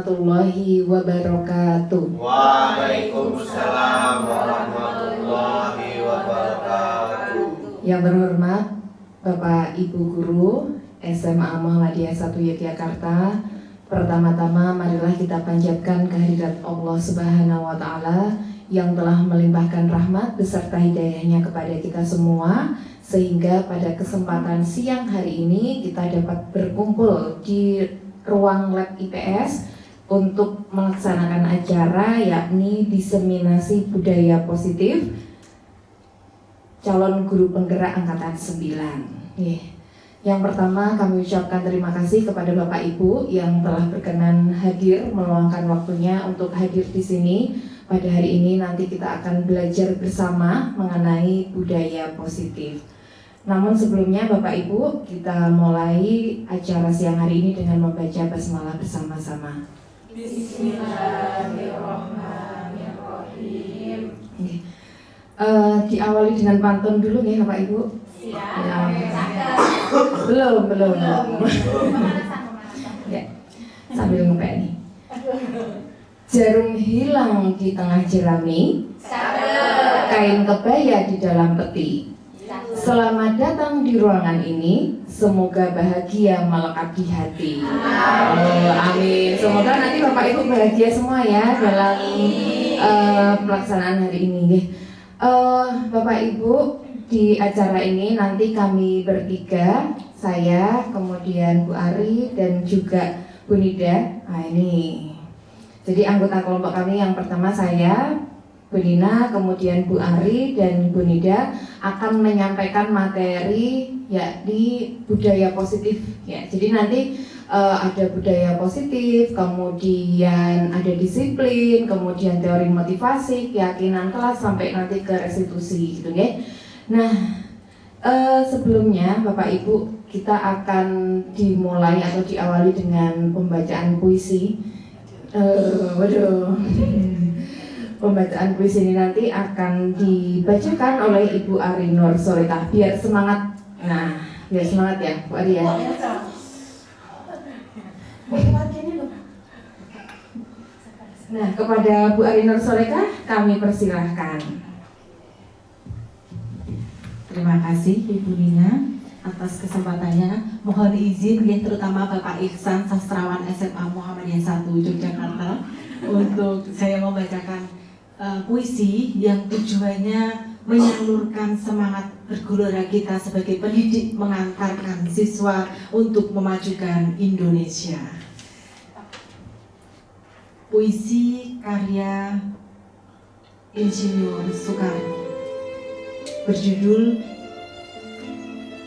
warahmatullahi wabarakatuh. Waalaikumsalam warahmatullahi wabarakatuh. Yang berhormat Bapak Ibu Guru SMA Muhammadiyah 1 Yogyakarta, pertama-tama marilah kita panjatkan kehadirat Allah Subhanahu wa Ta'ala yang telah melimpahkan rahmat beserta hidayahnya kepada kita semua, sehingga pada kesempatan siang hari ini kita dapat berkumpul di ruang lab IPS untuk melaksanakan acara yakni diseminasi budaya positif calon guru penggerak angkatan 9. Yang pertama kami ucapkan terima kasih kepada Bapak Ibu yang telah berkenan hadir meluangkan waktunya untuk hadir di sini. Pada hari ini nanti kita akan belajar bersama mengenai budaya positif. Namun sebelumnya Bapak Ibu, kita mulai acara siang hari ini dengan membaca basmalah bersama-sama. Bismillahirrahmanirrahim. Diawali dengan pantun dulu ya Bapak Ibu. Siap. Belum. Ya, sambil ngepek nih. Jarum hilang di tengah jerami, kain kebaya di dalam peti. Selamat datang di ruangan ini, semoga bahagia melekat di hati. Amin. Semoga nanti Bapak Ibu bahagia semua ya dalam pelaksanaan hari ini. Bapak Ibu, di acara ini nanti kami bertiga, saya, kemudian Bu Ari dan juga Bu Nida. Nah ini. Jadi anggota kelompok kami yang pertama saya, Bu Nina, kemudian Bu Ari dan Bu Nida akan menyampaikan materi yakni budaya positif ya. Jadi nanti ada budaya positif, kemudian ada disiplin, kemudian teori motivasi, keyakinan kelas sampai nanti ke restitusi gitu ya. Nah, sebelumnya Bapak Ibu kita akan dimulai atau diawali dengan pembacaan puisi. Pembacaan puisi ini nanti akan dibacakan oleh Ibu Ari Nur Solekah. Biar semangat. Nah, biar semangat ya Bu Ari ya. Nah, kepada Bu Ari Nur Solekah kami persilahkan. Terima kasih Ibu Nina atas kesempatannya. Mohon izin ya, terutama Bapak Ihsan, sastrawan SMA Muhammadiyah 1 Yogyakarta, untuk saya membacakan puisi yang tujuannya menyalurkan semangat bergelora kita sebagai pendidik mengantarkan siswa untuk memajukan Indonesia. Puisi karya Insinyur Soekarno berjudul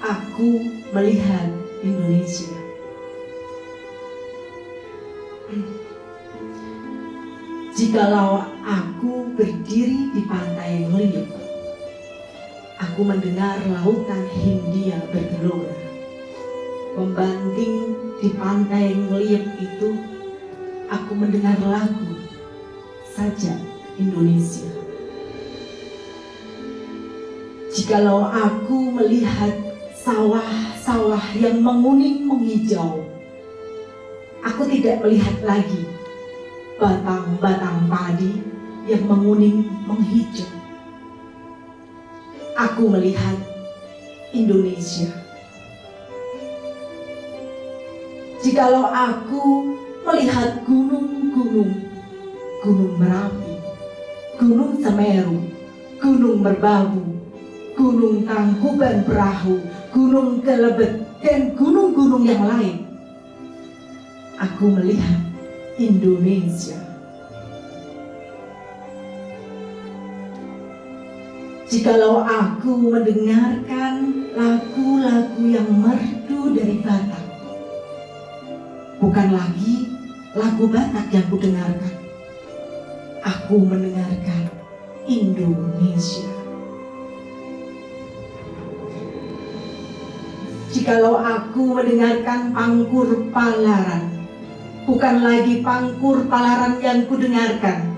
Aku Melihat Indonesia. Jikalau aku berdiri di pantai Ngeliuk, aku mendengar lautan Hindia bergelora. Membanting di pantai Ngeliuk itu, aku mendengar lagu Sajak Indonesia. Jikalau aku melihat sawah-sawah yang menguning menghijau, aku tidak melihat lagi batang-batang padi yang menguning menghijau. Aku melihat Indonesia. Jikalau aku melihat gunung-gunung, Gunung Merapi, Gunung Semeru, Gunung Merbabu, Gunung Tangkuban Perahu, Gunung Kelebet, dan gunung-gunung yang lain, aku melihat Indonesia. Jikalau aku mendengarkan lagu-lagu yang merdu dari Batak, bukan lagi lagu Batak yang kudengarkan, aku mendengarkan Indonesia. Jikalau aku mendengarkan Pangkur Palaran, bukan lagi Pangkur Palaran yang kudengarkan,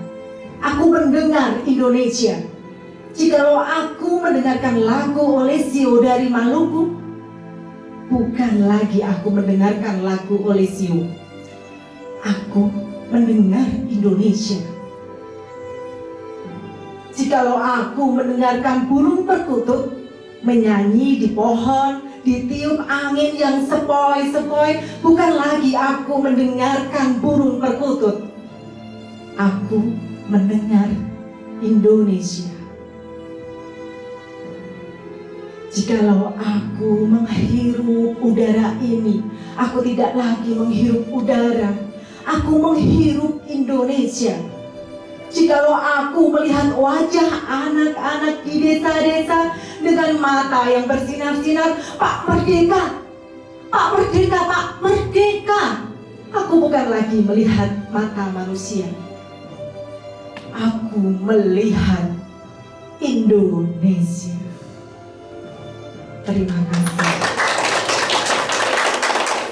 aku mendengar Indonesia. Jikalau aku mendengarkan lagu Olesio dari Maluku, bukan lagi aku mendengarkan lagu Olesio, aku mendengar Indonesia. Jikalau aku mendengarkan burung perkutut menyanyi di pohon, ditiup angin yang sepoi-sepoi, bukan lagi aku mendengarkan burung perkutut. Aku mendengar Indonesia. Jikalau aku menghirup udara ini, aku tidak lagi menghirup udara, aku menghirup Indonesia. Jikalau aku melihat wajah anak-anak di desa-desa dengan mata yang bersinar-sinar, Pak Merdeka, Pak Merdeka, Pak Merdeka. Aku bukan lagi melihat mata manusia. Aku melihat Indonesia. Terima kasih.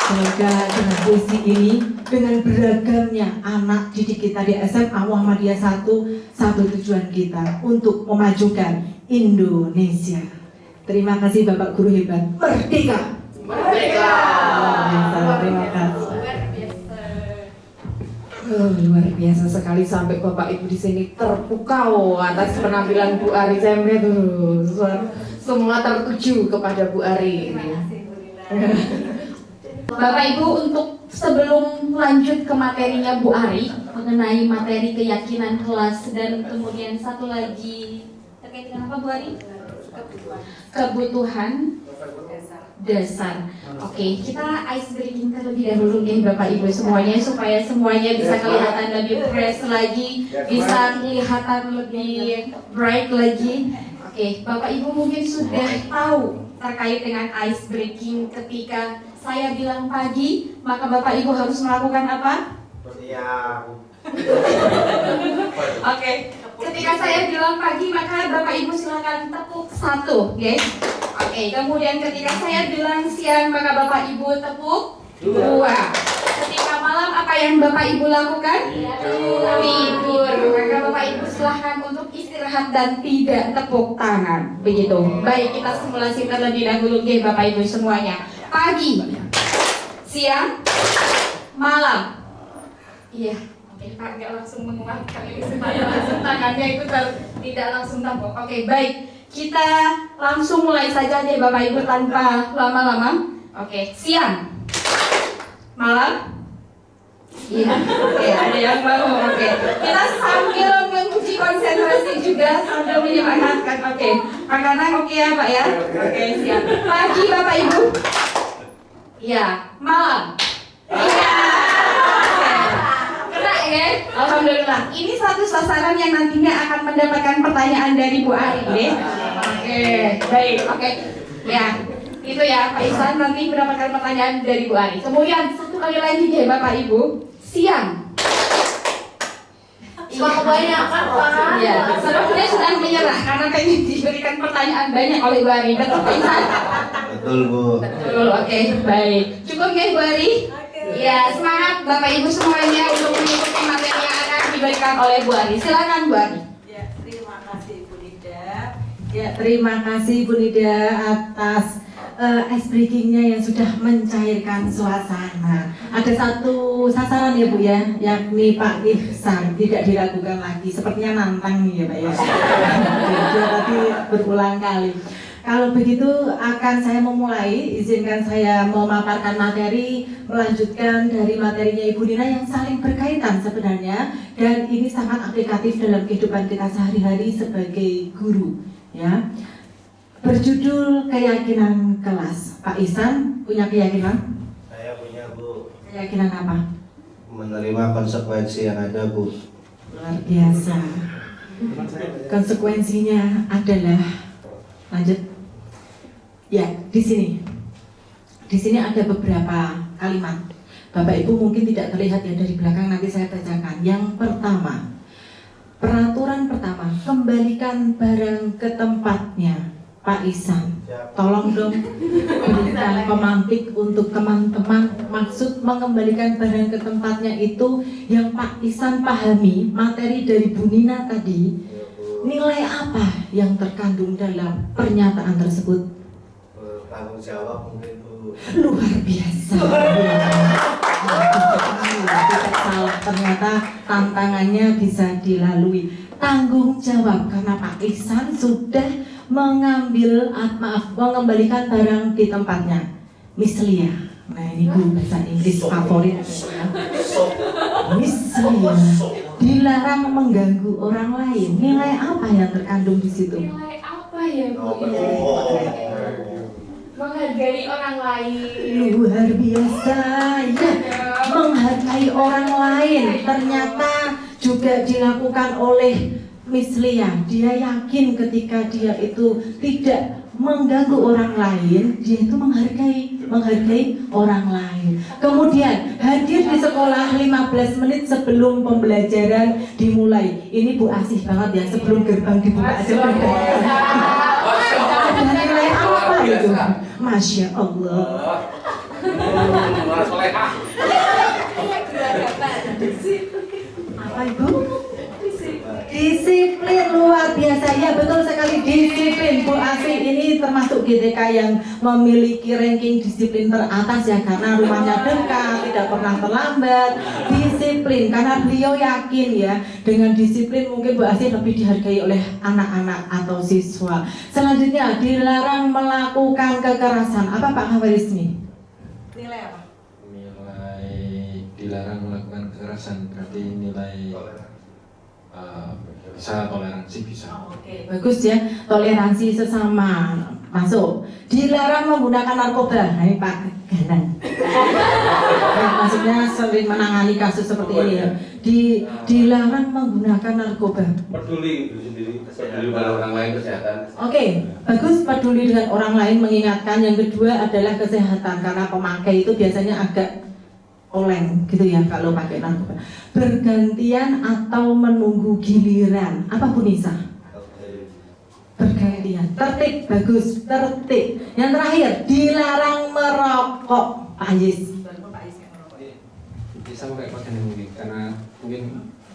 Semoga dengan puisi ini, dengan beragamnya anak didik kita di SMA Muhammadiyah 1, satu tujuan kita untuk memajukan Indonesia. Terima kasih Bapak Guru hebat. Merdeka! Merdeka! Terima kasih. Luar biasa sekali sampai Bapak Ibu di sini terpukau atas penampilan Bu Ari. Saya melihat semua tertuju kepada Bu Ari. Bapak Ibu, untuk sebelum lanjut ke materinya Bu Ari mengenai materi keyakinan kelas dan kemudian satu lagi terkait dengan apa Bu Ari? Kebutuhan dasar. Oke, kita ice breaking terlebih dahulu nih Bapak Ibu semuanya, supaya semuanya bisa kelihatan lebih fresh lagi, bisa kelihatan lebih bright lagi. Oke, Bapak Ibu mungkin sudah tahu terkait dengan ice breaking. Ketika saya bilang pagi, maka Bapak Ibu harus melakukan apa? Siang. Oke, ketika saya bilang pagi, maka Bapak Ibu silakan tepuk 1, guys. Oke, kemudian ketika saya bilang siang, maka Bapak Ibu tepuk 2. Ketika malam, apa yang Bapak Ibu lakukan? Tidur. Maka Bapak Ibu silahkan untuk istirahat dan tidak tepuk tangan. Begitu. Baik, kita simulasi terlebih dahulu, guys, Bapak Ibu semuanya. Pagi, siang, malam. Iya. Oke, Pak, nggak langsung menguatkan ini supaya langsung tangannya itu tidak langsung tepuk. Oke, baik. Kita langsung mulai saja deh Bapak Ibu tanpa lama-lama. Oke, siang, malam. Iya, oke, ada yang baru. Oke, kita sambil menguji konsentrasi juga sambil menyemangatkan. Oke, makanan oke ya Pak ya. Oke, siap. Pagi Bapak Ibu. Iya, malam. Iya. Ya, alhamdulillah. Ini satu sasaran yang nantinya akan mendapatkan pertanyaan dari Bu Ari, deh. Oke, baik. Oke, ya, itu ya Pak Ihsan nanti mendapatkan pertanyaan dari Bu Ari. Kemudian satu kali lagi deh Bapak Ibu, siang. Kebanyakan Pak. Iya, sepertinya sudah menyerah karena pengen diberikan pertanyaan banyak oleh Bu Ari. Betul Pak Ihsan? Betul Bu. Betul. Oke, baik. Cukup ya Bu Ari? Ya, semangat Bapak Ibu semuanya untuk mengikuti materi yang akan diberikan oleh Bu Ari. Silakan Bu Ari. Ya, terima kasih Bu Nida. Ya, terima kasih Bu Nida atas ice breakingnya yang sudah mencairkan suasana. Ada satu sasaran ya Bu ya, yakni Pak Ihsan, tidak diragukan lagi. Sepertinya nantang nih ya Pak ya. Dia tadi berulang kali. Kalau begitu akan saya memulai, izinkan saya memaparkan materi, melanjutkan dari materinya Ibu Nina yang saling berkaitan sebenarnya, dan ini sangat aplikatif dalam kehidupan kita sehari-hari sebagai guru, ya. Berjudul keyakinan kelas. Pak Ihsan punya keyakinan? Saya punya Bu. Keyakinan apa? Menerima konsekuensi yang ada Bu. Luar biasa. Konsekuensinya adalah, lanjut. Ya, di sini ada beberapa kalimat. Bapak Ibu mungkin tidak terlihat ya dari belakang, nanti saya bacakan. Yang pertama, peraturan pertama, kembalikan barang ke tempatnya. Pak Ihsan, tolong dong berikan pemantik untuk teman-teman. Maksud mengembalikan barang ke tempatnya itu yang Pak Ihsan pahami materi dari Bu Nina tadi. Nilai apa yang terkandung dalam pernyataan tersebut? Tanggung jawab mungkin Bu. Luar biasa. Tidak salah, ternyata tantangannya bisa dilalui. Tanggung jawab karena Pak Ihsan sudah mengembalikan barang di tempatnya. Mislia. Nah ini guru bahasa Inggris favorit. Mislia. Dilarang mengganggu orang lain. Nilai apa yang terkandung di situ? Nilai apa ya Bu ini? Menghargai orang lain. Luar biasa ya, menghargai orang lain ternyata juga dilakukan oleh Miss Lia. Dia yakin ketika dia itu tidak mengganggu orang lain, dia itu menghargai orang lain. Kemudian hadir di sekolah 15 menit sebelum pembelajaran dimulai. Ini Bu asih banget ya, sebelum gerbang dibuka aja udah. Ada nilai apa itu? Masya Allah. Apa Ibu? Disiplin luar biasa ya, betul sekali, disiplin. Bu Asih ini termasuk GTK yang memiliki ranking disiplin teratas ya, karena rumahnya dekat, tidak pernah terlambat. Disiplin karena beliau yakin ya, dengan disiplin mungkin Bu Asih lebih dihargai oleh anak-anak atau siswa. Selanjutnya dilarang melakukan kekerasan. Apa Pak Hawarizmi? Nilai apa? Nilai dilarang melakukan kekerasan berarti nilai bisa toleransi bisa. Oke, bagus ya, toleransi sesama masuk. Dilarang menggunakan narkoba. Nah, ini Pak Ganang. Maksudnya sering menangani kasus seperti ini ya. Dilarang menggunakan narkoba. Peduli sendiri, peduli pada orang lain kesehatan. Oke, bagus, peduli dengan orang lain, mengingatkan. Yang kedua adalah kesehatan, karena pemakai itu biasanya agak oleng gitu ya kalau pakai narkoba. Bergantian atau menunggu giliran. Apa Bu Nisa? Bergantian. Tertib, bagus, tertib. Yang terakhir, dilarang merokok. Pak Ayis. Sama kayak Pak Ganang mungkin karena mungkin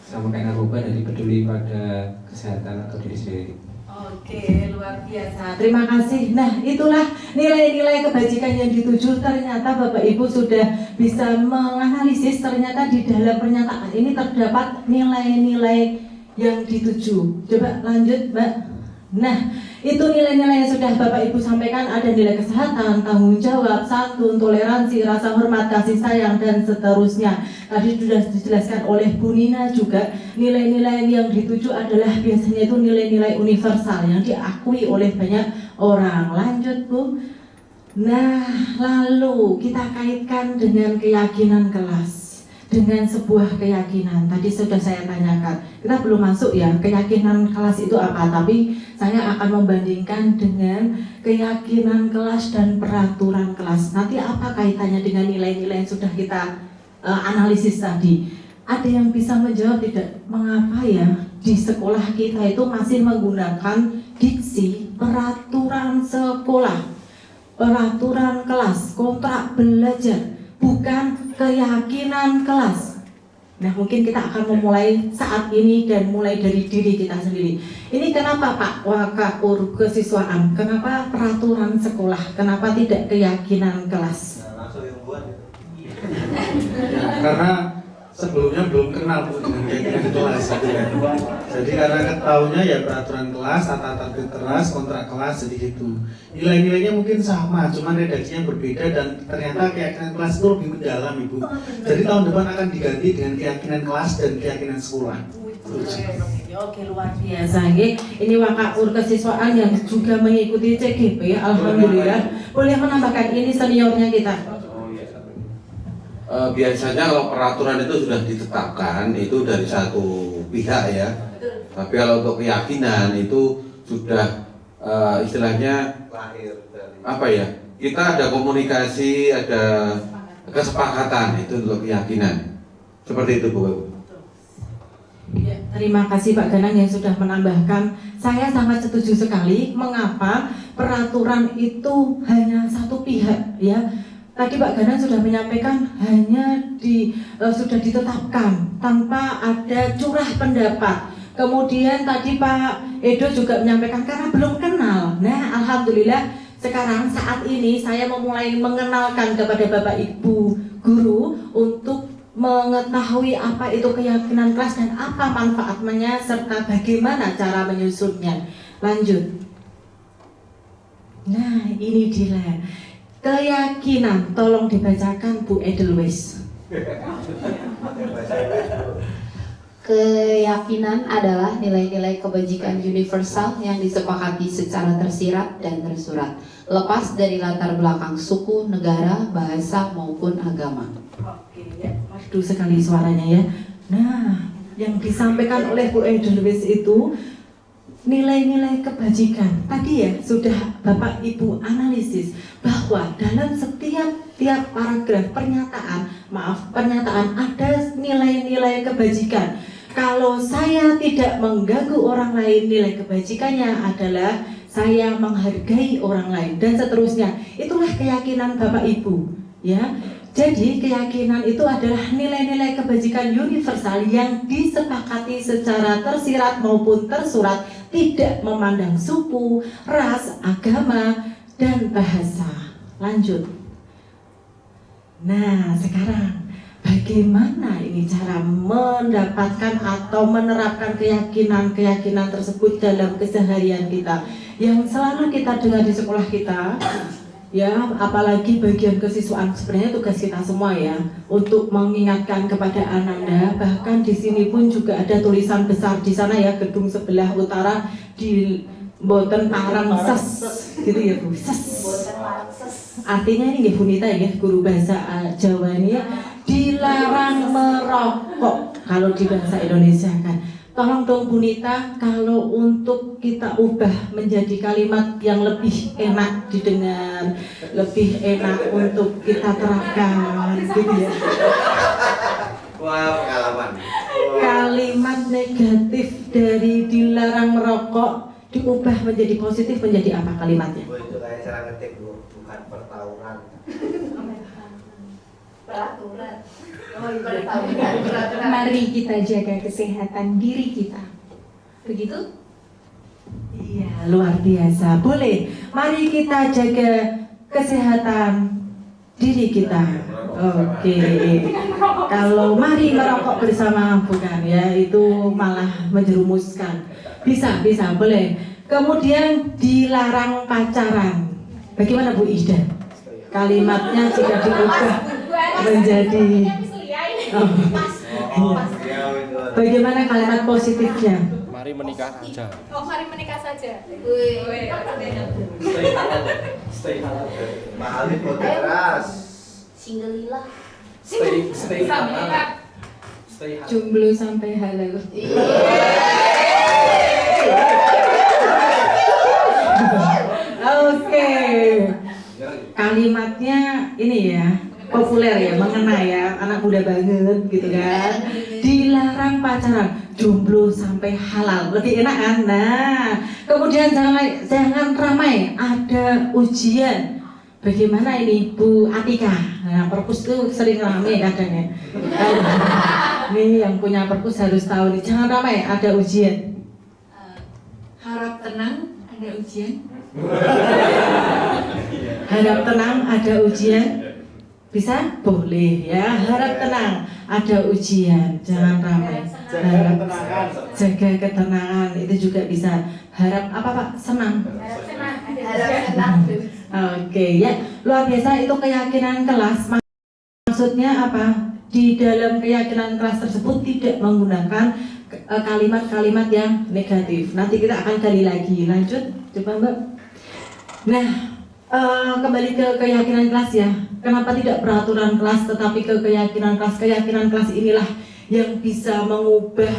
sama kayak narkoba dari peduli pada kesehatan atau diri sendiri. Oke, luar biasa. Terima kasih. Nah, itulah nilai-nilai kebajikan yang dituju. Ternyata Bapak Ibu sudah bisa menganalisis, ternyata di dalam pernyataan ini terdapat nilai-nilai yang dituju. Coba lanjut, Mbak. Nah, itu nilai-nilai yang sudah Bapak Ibu sampaikan. Ada nilai kesehatan, tanggung jawab, santun, toleransi, rasa hormat, kasih sayang, dan seterusnya. Tadi sudah dijelaskan oleh Bu Nina juga. Nilai-nilai yang dituju adalah biasanya itu nilai-nilai universal yang diakui oleh banyak orang. Lanjut Bu. Nah, lalu kita kaitkan dengan keyakinan kelas. Dengan sebuah keyakinan, tadi sudah saya tanyakan, kita belum masuk ya keyakinan kelas itu apa, tapi saya akan membandingkan dengan keyakinan kelas dan peraturan kelas. Nanti apa kaitannya dengan nilai-nilai yang sudah kita analisis tadi? Ada yang bisa menjawab tidak? Mengapa ya di sekolah kita itu masih menggunakan diksi peraturan sekolah, peraturan kelas, kontrak belajar, bukan keyakinan kelas. Nah, mungkin kita akan memulai saat ini dan mulai dari diri kita sendiri. Ini kenapa Pak Wakaur kesiswaan? Kenapa peraturan sekolah? Kenapa tidak keyakinan kelas? Nah, langsung yang buat itu. Karena sebelumnya belum kenal Bu dengan keyakinan kelas. Jadi karena ketahuinya ya peraturan kelas, tata tertib kelas, kontrak kelas, jadi gitu. Nilai-nilainya mungkin sama, cuman redaksinya berbeda dan ternyata keyakinan kelas itu lebih mendalam Ibu. Jadi tahun depan akan diganti dengan keyakinan kelas dan keyakinan sekolah. Oke, luar biasa. Ini Wakaur kesiswaan yang juga mengikuti CGP. Alhamdulillah. Boleh menambahkan, ini seniornya kita. Biasanya kalau peraturan itu sudah ditetapkan itu dari satu pihak ya. Tapi kalau untuk keyakinan itu sudah istilahnya Lahir dari apa ya? Kita ada komunikasi, ada kesepakatan itu untuk keyakinan. Seperti itu Bu. Ya, terima kasih Pak Ganang yang sudah menambahkan. Saya sangat setuju sekali. Mengapa peraturan itu hanya satu pihak ya? Tadi Pak Ganang sudah menyampaikan hanya sudah ditetapkan tanpa ada curah pendapat. Kemudian tadi Pak Edo juga menyampaikan karena belum kenal. Nah, alhamdulillah sekarang saat ini saya memulai mengenalkan kepada Bapak Ibu guru untuk mengetahui apa itu keyakinan kelas dan apa manfaatnya serta bagaimana cara menyusunnya. Lanjut. Nah, ini dia keyakinan. Tolong dibacakan Bu Edelweiss. Keyakinan adalah nilai-nilai kebajikan universal yang disepakati secara tersirat dan tersurat, lepas dari latar belakang suku, negara, bahasa, maupun agama. Oke, ya. Merdu sekali suaranya ya. Nah, yang disampaikan oleh Bu Edelweiss itu nilai-nilai kebajikan. Tadi ya sudah Bapak Ibu analisis bahwa dalam setiap paragraf pernyataan ada nilai-nilai kebajikan. Kalau saya tidak mengganggu orang lain, nilai kebajikannya adalah saya menghargai orang lain dan seterusnya. Itulah keyakinan Bapak Ibu, ya. Jadi keyakinan itu adalah nilai-nilai kebajikan universal yang disepakati secara tersirat maupun tersurat, tidak memandang suku, ras, agama, dan bahasa. Lanjut. Nah, sekarang bagaimana ini cara mendapatkan atau menerapkan keyakinan-keyakinan tersebut dalam keseharian kita yang selalu kita dengar di sekolah kita, ya, apalagi bagian kesiswaan. Sebenarnya tugas kita semua ya untuk mengingatkan kepada Ananda. Bahkan di sini pun juga ada tulisan besar di sana ya, gedung sebelah utara di Boten Parang Ses, gitu ya Bu. Ses. Artinya ini Bu Nita ya, guru bahasa Jawa ini ya, dilarang merokok kalau di bahasa Indonesia kan. Tolong dong Bu Nita, kalau untuk kita ubah menjadi kalimat yang lebih enak didengar, lebih enak untuk kita terapkan, gitu ya. Wah, pengalaman. Kalimat negatif dari dilarang merokok diubah menjadi positif, menjadi apa kalimatnya? Bu, itu kayak cara ngetik Bu, bukan pertauran. Peraturan. Mari kita jaga kesehatan diri kita. Begitu? Iya, luar biasa. Boleh. Mari kita jaga kesehatan diri kita. Oke. Kalau mari merokok bersama bukan ya, itu malah menjerumuskan. Bisa, boleh. Kemudian dilarang pacaran. Bagaimana Bu Ida? Kalimatnya jika diubah menjadi bagaimana kalimat positifnya? Mari menikah saja. Oh, mari menikah saja. Stay halal. Mahalin keras. Singgelilah. Stay halal. Jomblo sampai halal. Oke. Kalimatnya ini ya, populer ya, mengena ya, anak muda banget gitu kan. Dilarang pacaran, jomblo sampai halal, lebih enak kan? Nah, kemudian jangan ramai, ada ujian. Bagaimana ini Bu Atika? Nah, perpus itu sering ramai kadang ya. Ini yang punya perpus harus tahu nih, jangan ramai, ada ujian. Harap tenang, ada ujian. Harap tenang, ada ujian. Bisa? Boleh ya. Harap tenang, ada ujian. Jangan ramai. Harap jaga ketenangan, itu juga bisa. Harap apa Pak? Senang. Harap senang. Oke ya, luar biasa. Itu keyakinan kelas. Maksudnya apa? Di dalam keyakinan kelas tersebut tidak menggunakan kalimat-kalimat yang negatif. Nanti kita akan gali lagi. Lanjut, coba Mbak. Nah, kembali ke keyakinan kelas ya. Kenapa tidak peraturan kelas tetapi ke keyakinan kelas? Keyakinan kelas inilah yang bisa mengubah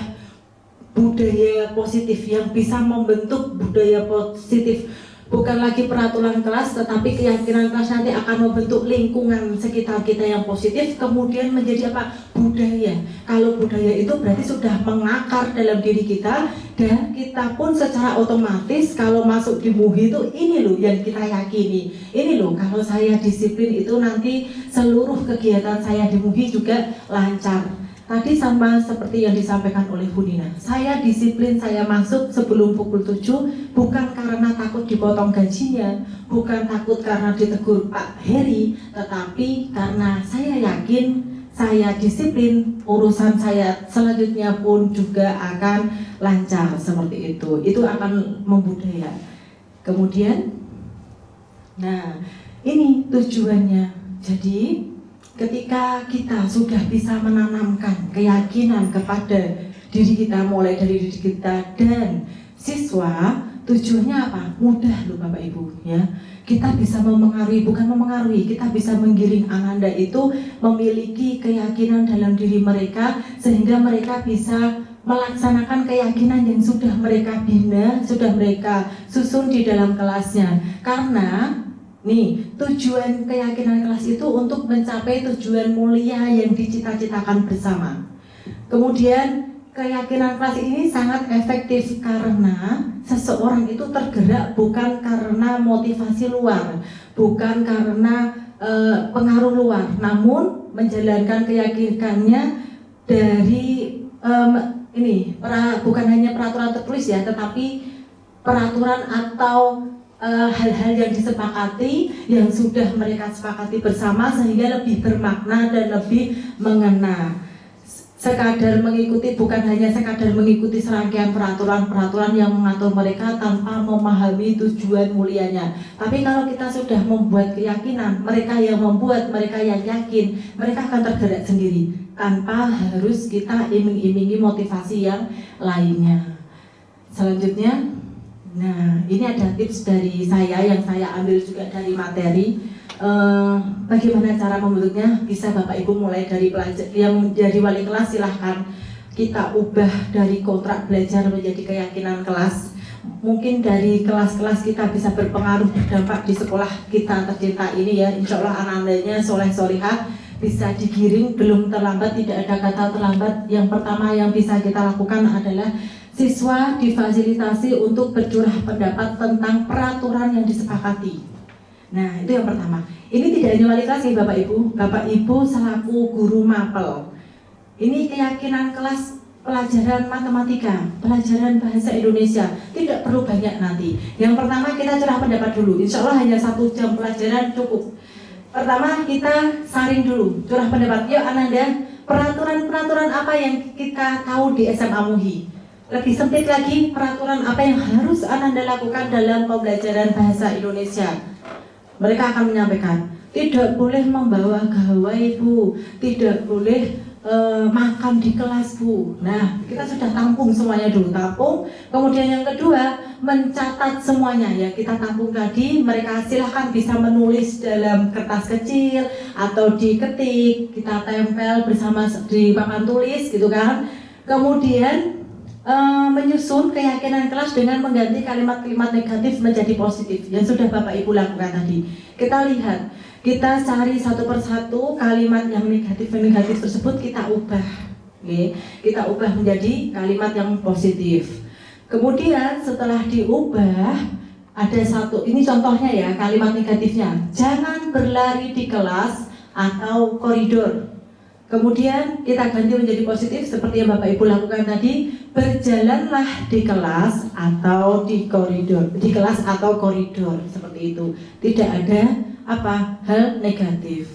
budaya positif, yang bisa membentuk budaya positif. Bukan lagi peraturan kelas tetapi keyakinan kelas nanti akan membentuk lingkungan sekitar kita yang positif, kemudian menjadi apa? Budaya. Kalau budaya itu berarti sudah mengakar dalam diri kita, dan kita pun secara otomatis kalau masuk di MUHI itu ini loh yang kita yakini. Ini loh, kalau saya disiplin itu nanti seluruh kegiatan saya di MUHI juga lancar. Tadi sama seperti yang disampaikan oleh Bu Nina, saya disiplin, saya masuk sebelum pukul 7 bukan karena takut dipotong gajinya, bukan takut karena ditegur Pak Heri, tetapi karena saya yakin saya disiplin, urusan saya selanjutnya pun juga akan lancar seperti itu. Itu akan membudaya. Kemudian, nah ini tujuannya. Jadi ketika kita sudah bisa menanamkan keyakinan kepada diri kita, mulai dari diri kita dan siswa, tujuannya apa? Mudah loh Bapak Ibu ya. Kita bisa memengaruhi, bukan memengaruhi, kita bisa menggiring Ananda itu memiliki keyakinan dalam diri mereka sehingga mereka bisa melaksanakan keyakinan yang sudah mereka bina, sudah mereka susun di dalam kelasnya. Karena nih, tujuan keyakinan kelas itu untuk mencapai tujuan mulia yang dicita-citakan bersama. Kemudian keyakinan kelas ini sangat efektif karena seseorang itu tergerak bukan karena motivasi luar, bukan karena pengaruh luar, namun menjalankan keyakinannya dari bukan hanya peraturan tertulis ya, tetapi peraturan atau hal-hal yang disepakati, yang sudah mereka sepakati bersama sehingga lebih bermakna dan lebih mengena. Sekadar mengikuti, bukan hanya sekadar mengikuti serangkaian peraturan-peraturan yang mengatur mereka tanpa memahami tujuan mulianya. Tapi kalau kita sudah membuat keyakinan, mereka yang membuat, mereka yang yakin, mereka akan tergerak sendiri tanpa harus kita iming-imingi motivasi yang lainnya. Selanjutnya, nah ini ada tips dari saya yang saya ambil juga dari materi. Bagaimana cara membentuknya? Bisa Bapak Ibu mulai dari pelajar yang menjadi wali kelas, silahkan kita ubah dari kontrak belajar menjadi keyakinan kelas. Mungkin dari kelas-kelas kita bisa berpengaruh, berdampak di sekolah kita tercinta ini ya. Insya Allah anak-anaknya soleh-solihah bisa digiring, belum terlambat, tidak ada kata terlambat. Yang pertama yang bisa kita lakukan adalah siswa difasilitasi untuk bercurah pendapat tentang peraturan yang disepakati. Nah itu yang pertama. Ini tidak hanya wali kelas ya Bapak Ibu. Bapak Ibu selaku guru mapel, ini keyakinan kelas pelajaran matematika, pelajaran bahasa Indonesia, tidak perlu banyak nanti. Yang pertama kita curah pendapat dulu. Insya Allah hanya 1 jam pelajaran cukup. Pertama kita saring dulu, curah pendapat. Yuk Ananda, peraturan-peraturan apa yang kita tahu di SMA MUHI? Lebih sempit lagi, peraturan apa yang harus Ananda lakukan dalam pembelajaran bahasa Indonesia? Mereka akan menyampaikan, tidak boleh membawa gawai Bu, tidak boleh makan di kelas Bu. Nah, kita sudah tampung semuanya dulu, tampung. Kemudian yang kedua, mencatat semuanya ya, kita tampung tadi. Mereka silahkan bisa menulis dalam kertas kecil atau diketik, kita tempel bersama di papan tulis gitu kan. Kemudian menyusun keyakinan kelas dengan mengganti kalimat-kalimat negatif menjadi positif yang sudah Bapak Ibu lakukan tadi. Kita lihat, kita cari satu persatu kalimat yang negatif tersebut kita ubah, okay? Kita ubah menjadi kalimat yang positif. Kemudian setelah diubah, ada satu, ini contohnya ya kalimat negatifnya, jangan berlari di kelas atau koridor. Kemudian kita ganti menjadi positif seperti yang Bapak Ibu lakukan tadi, berjalanlah di kelas atau di koridor, di kelas atau koridor seperti itu. Tidak ada hal negatif.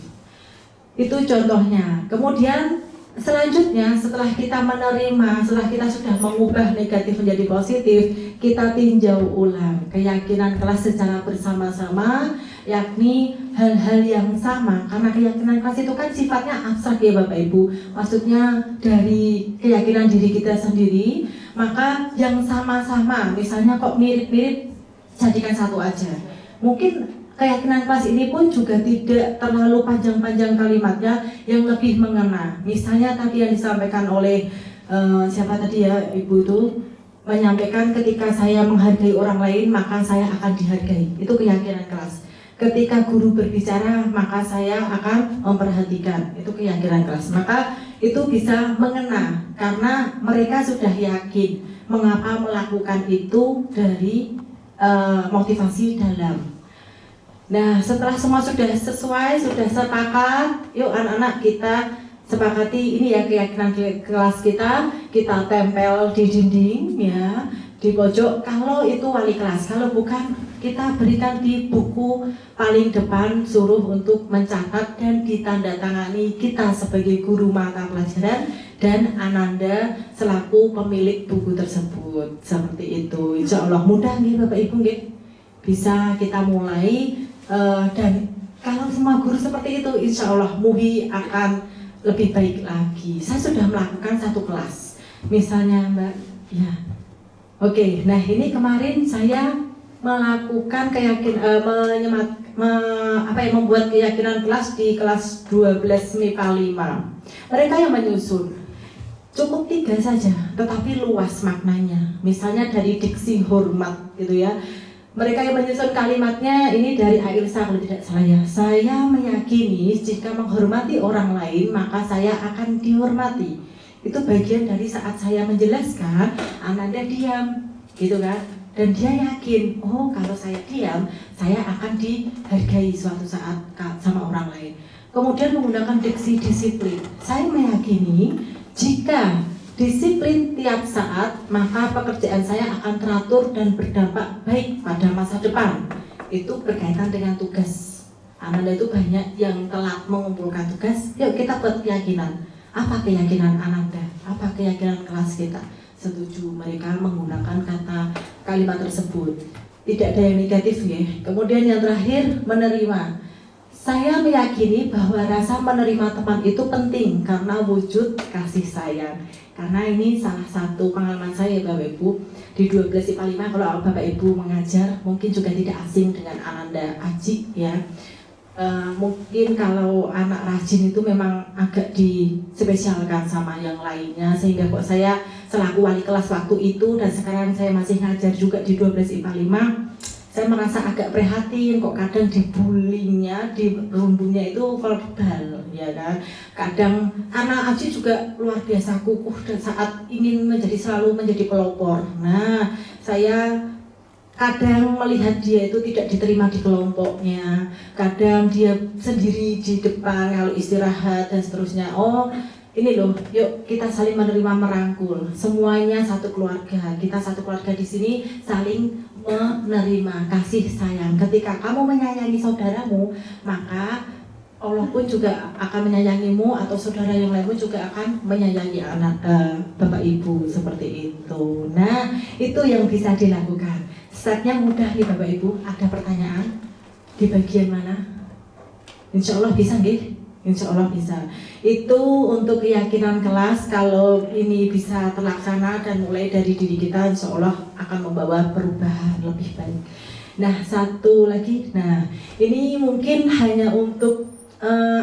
Itu contohnya. Kemudian selanjutnya setelah kita menerima, setelah kita sudah mengubah negatif menjadi positif, kita tinjau ulang keyakinan kelas secara bersama-sama, yakni hal-hal yang sama. Karena keyakinan kelas itu kan sifatnya abstrak ya Bapak Ibu, maksudnya dari keyakinan diri kita sendiri. Maka yang sama-sama, misalnya kok mirip-mirip, jadikan satu aja. Mungkin keyakinan kelas ini pun juga tidak terlalu panjang-panjang kalimatnya, yang lebih mengena. Misalnya tadi yang disampaikan oleh siapa tadi ya Ibu itu, menyampaikan ketika saya menghargai orang lain maka saya akan dihargai. Itu keyakinan kelas. Ketika guru berbicara maka saya akan memperhatikan. Itu keyakinan kelas. Maka itu bisa mengena karena mereka sudah yakin mengapa melakukan itu dari motivasi dalam. Nah, setelah semua sudah sesuai, sudah sepakat, yuk anak-anak kita sepakati ini ya keyakinan kelas kita tempel di dinding ya, di pojok kalau itu wali kelas, kalau bukan kita berikan di buku paling depan, suruh untuk mencatat dan ditandatangani kita sebagai guru mata pelajaran dan Ananda selaku pemilik buku tersebut. Seperti itu. Insya Allah mudah nih Bapak Ibu nih. Bisa kita mulai dan kalau semua guru seperti itu insya Allah MUHI akan lebih baik lagi. Saya sudah melakukan satu kelas misalnya Mbak ya. Oke, nah ini kemarin saya melakukan membuat keyakinan kelas di kelas 12 MIPA 5. Mereka yang menyusun cukup 3 saja, tetapi luas maknanya. Misalnya dari diksi hormat gitu ya. Mereka yang menyusun kalimatnya ini dari Ailsa kalau tidak salah ya. Saya meyakini jika menghormati orang lain maka saya akan dihormati. Itu bagian dari saat saya menjelaskan, Ananda diam, gitu kan? Dan dia yakin, oh kalau saya diam, saya akan dihargai suatu saat sama orang lain. Kemudian menggunakan diksi disiplin. Saya meyakini jika disiplin tiap saat, maka pekerjaan saya akan teratur dan berdampak baik pada masa depan. Itu berkaitan dengan tugas. Ananda itu banyak yang telat mengumpulkan tugas. Yuk kita buat keyakinan. Apa keyakinan Ananda? Apa keyakinan kelas kita? Setuju mereka menggunakan kalimat tersebut. Tidak ada yang negatif ya. Kemudian yang terakhir menerima. Saya meyakini bahwa rasa menerima teman itu penting karena wujud kasih sayang. Karena ini salah satu pengalaman saya Bapak Ibu di 12 IPA 5 kalau Bapak Ibu mengajar mungkin juga tidak asing dengan Ananda Aji ya. Mungkin kalau anak rajin itu memang agak dispesialkan sama yang lainnya sehingga kok saya selaku wali kelas waktu itu dan sekarang saya masih ngajar juga di 12 IPA 5 saya merasa agak prihatin kok kadang dibullyingnya, dirundungnya itu verbal ya kan. Kadang anak Aji juga luar biasa kukuh dan saat ingin selalu menjadi pelopor. Nah saya kadang melihat dia itu tidak diterima di kelompoknya, kadang dia sendiri di depan kalau istirahat dan seterusnya. Oh ini loh, yuk kita saling menerima merangkul. Semuanya satu keluarga, kita satu keluarga di sini saling menerima kasih sayang. Ketika kamu menyayangi saudaramu, maka Allah pun juga akan menyayangimu atau saudara yang lain pun juga akan menyayangi anak Bapak Ibu seperti itu. Nah itu yang bisa dilakukan. Stepnya mudah nih Bapak Ibu. Ada pertanyaan di bagian mana? Insya Allah bisa nggih? Insya Allah bisa. Itu untuk keyakinan kelas. Kalau ini bisa terlaksana dan mulai dari diri kita, insya Allah akan membawa perubahan lebih baik. Nah satu lagi, nah ini mungkin hanya untuk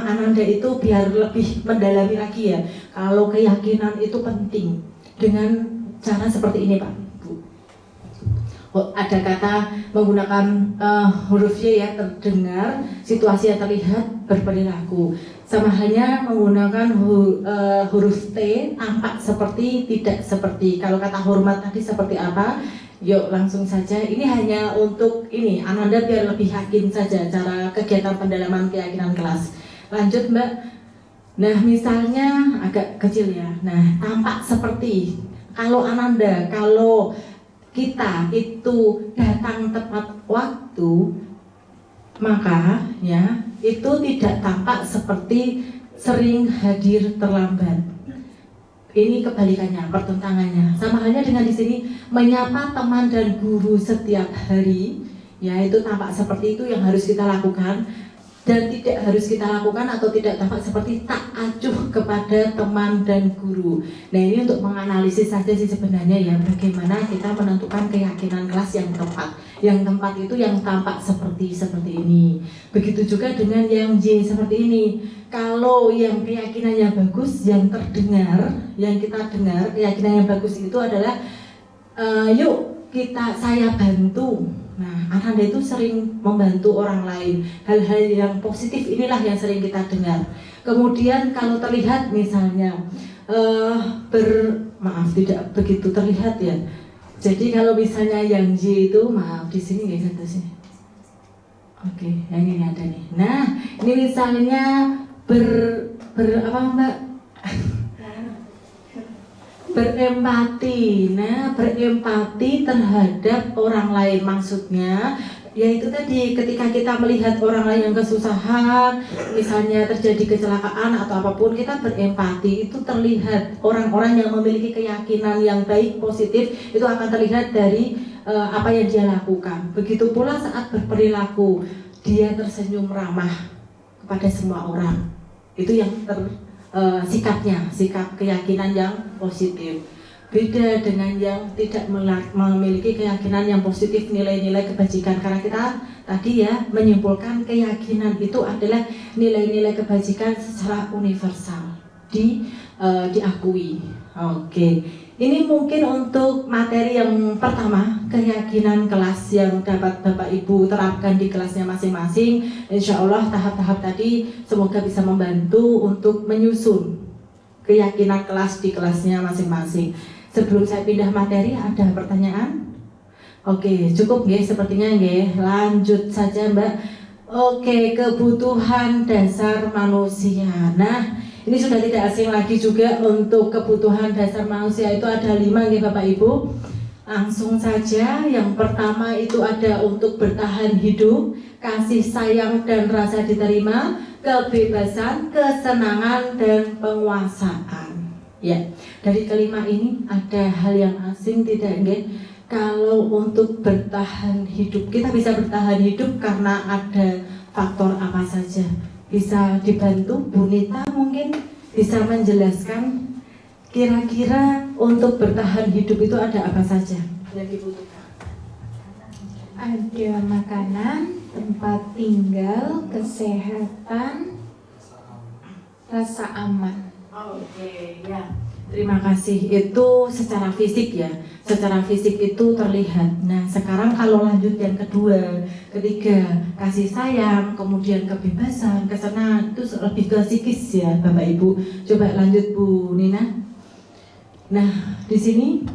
Ananda itu biar lebih mendalami lagi ya. Kalau keyakinan itu penting dengan cara seperti ini Pak Bu. Ada kata menggunakan huruf Y ya, terdengar, situasi yang terlihat, berperilaku. Sama halnya menggunakan huruf T, tampak seperti, tidak seperti. Kalau kata hormat tadi seperti apa? Yuk langsung saja, ini hanya untuk ini Ananda biar lebih yakin saja cara kegiatan pendalaman keyakinan kelas. Lanjut Mbak. Nah misalnya agak kecil ya. Nah tampak seperti, kalau Ananda, kalau kita itu datang tepat waktu, maka ya itu tidak tampak seperti sering hadir terlambat. Ini kebalikannya, pertentangannya. Sama halnya dengan di sini menyapa teman dan guru setiap hari, ya itu tampak seperti itu yang harus kita lakukan dan tidak harus kita lakukan atau tidak tampak seperti tak acuh kepada teman dan guru. Nah ini untuk menganalisis saja sih sebenarnya ya bagaimana kita menentukan keyakinan kelas yang tepat. Yang tempat itu yang tampak seperti ini. Begitu juga dengan yang J seperti ini. Kalau yang keyakinannya bagus, yang terdengar, yang kita dengar, keyakinan yang bagus itu adalah yuk saya bantu. Nah, Ananda itu sering membantu orang lain. Hal-hal yang positif inilah yang sering kita dengar. Kemudian kalau terlihat misalnya tidak begitu terlihat ya. Jadi kalau misalnya yang J itu maaf di sini nggak ada sih. Oke, yang ini ada nih. Nah, ini misalnya apa Mbak? berempati. Nah, berempati terhadap orang lain, maksudnya yaitu tadi ketika kita melihat orang lain yang kesusahan, misalnya terjadi kecelakaan atau apapun, kita berempati. Itu terlihat orang-orang yang memiliki keyakinan yang baik, positif, itu akan terlihat dari apa yang dia lakukan. Begitu pula saat berperilaku, dia tersenyum ramah kepada semua orang. Itu yang sikapnya, sikap keyakinan yang positif. Beda dengan yang tidak memiliki keyakinan yang positif, nilai-nilai kebajikan. Karena kita tadi ya menyimpulkan keyakinan itu adalah nilai-nilai kebajikan secara universal, diakui. Oke, ini mungkin untuk materi yang pertama, keyakinan kelas yang dapat Bapak Ibu terapkan di kelasnya masing-masing. Insya Allah tahap-tahap tadi semoga bisa membantu untuk menyusun keyakinan kelas di kelasnya masing-masing. Sebelum saya pindah materi, ada pertanyaan? Oke, cukup nggih sepertinya nggih. Lanjut saja Mbak. Oke, kebutuhan dasar manusia. Nah, ini sudah tidak asing lagi juga untuk kebutuhan dasar manusia itu ada 5 nggih Bapak Ibu. Langsung saja, yang pertama itu ada untuk bertahan hidup, kasih sayang dan rasa diterima, kebebasan, kesenangan dan penguasaan. Ya, dari kelima ini ada hal yang asing tidak nggih? Kalau untuk bertahan hidup, kita bisa bertahan hidup karena ada faktor apa saja? Bisa dibantu Bu Nita mungkin bisa menjelaskan kira-kira untuk bertahan hidup itu ada apa saja yang dibutuhkan? Ada makanan, tempat tinggal, kesehatan, rasa aman. Oke, ya. Terima kasih. Itu secara fisik ya. Secara fisik itu terlihat. Nah, sekarang kalau lanjut yang kedua, ketiga, kasih sayang, kemudian kebebasan, kesenangan, itu lebih ke psikis ya, Bapak Ibu. Coba lanjut Bu Nina. Nah, di sini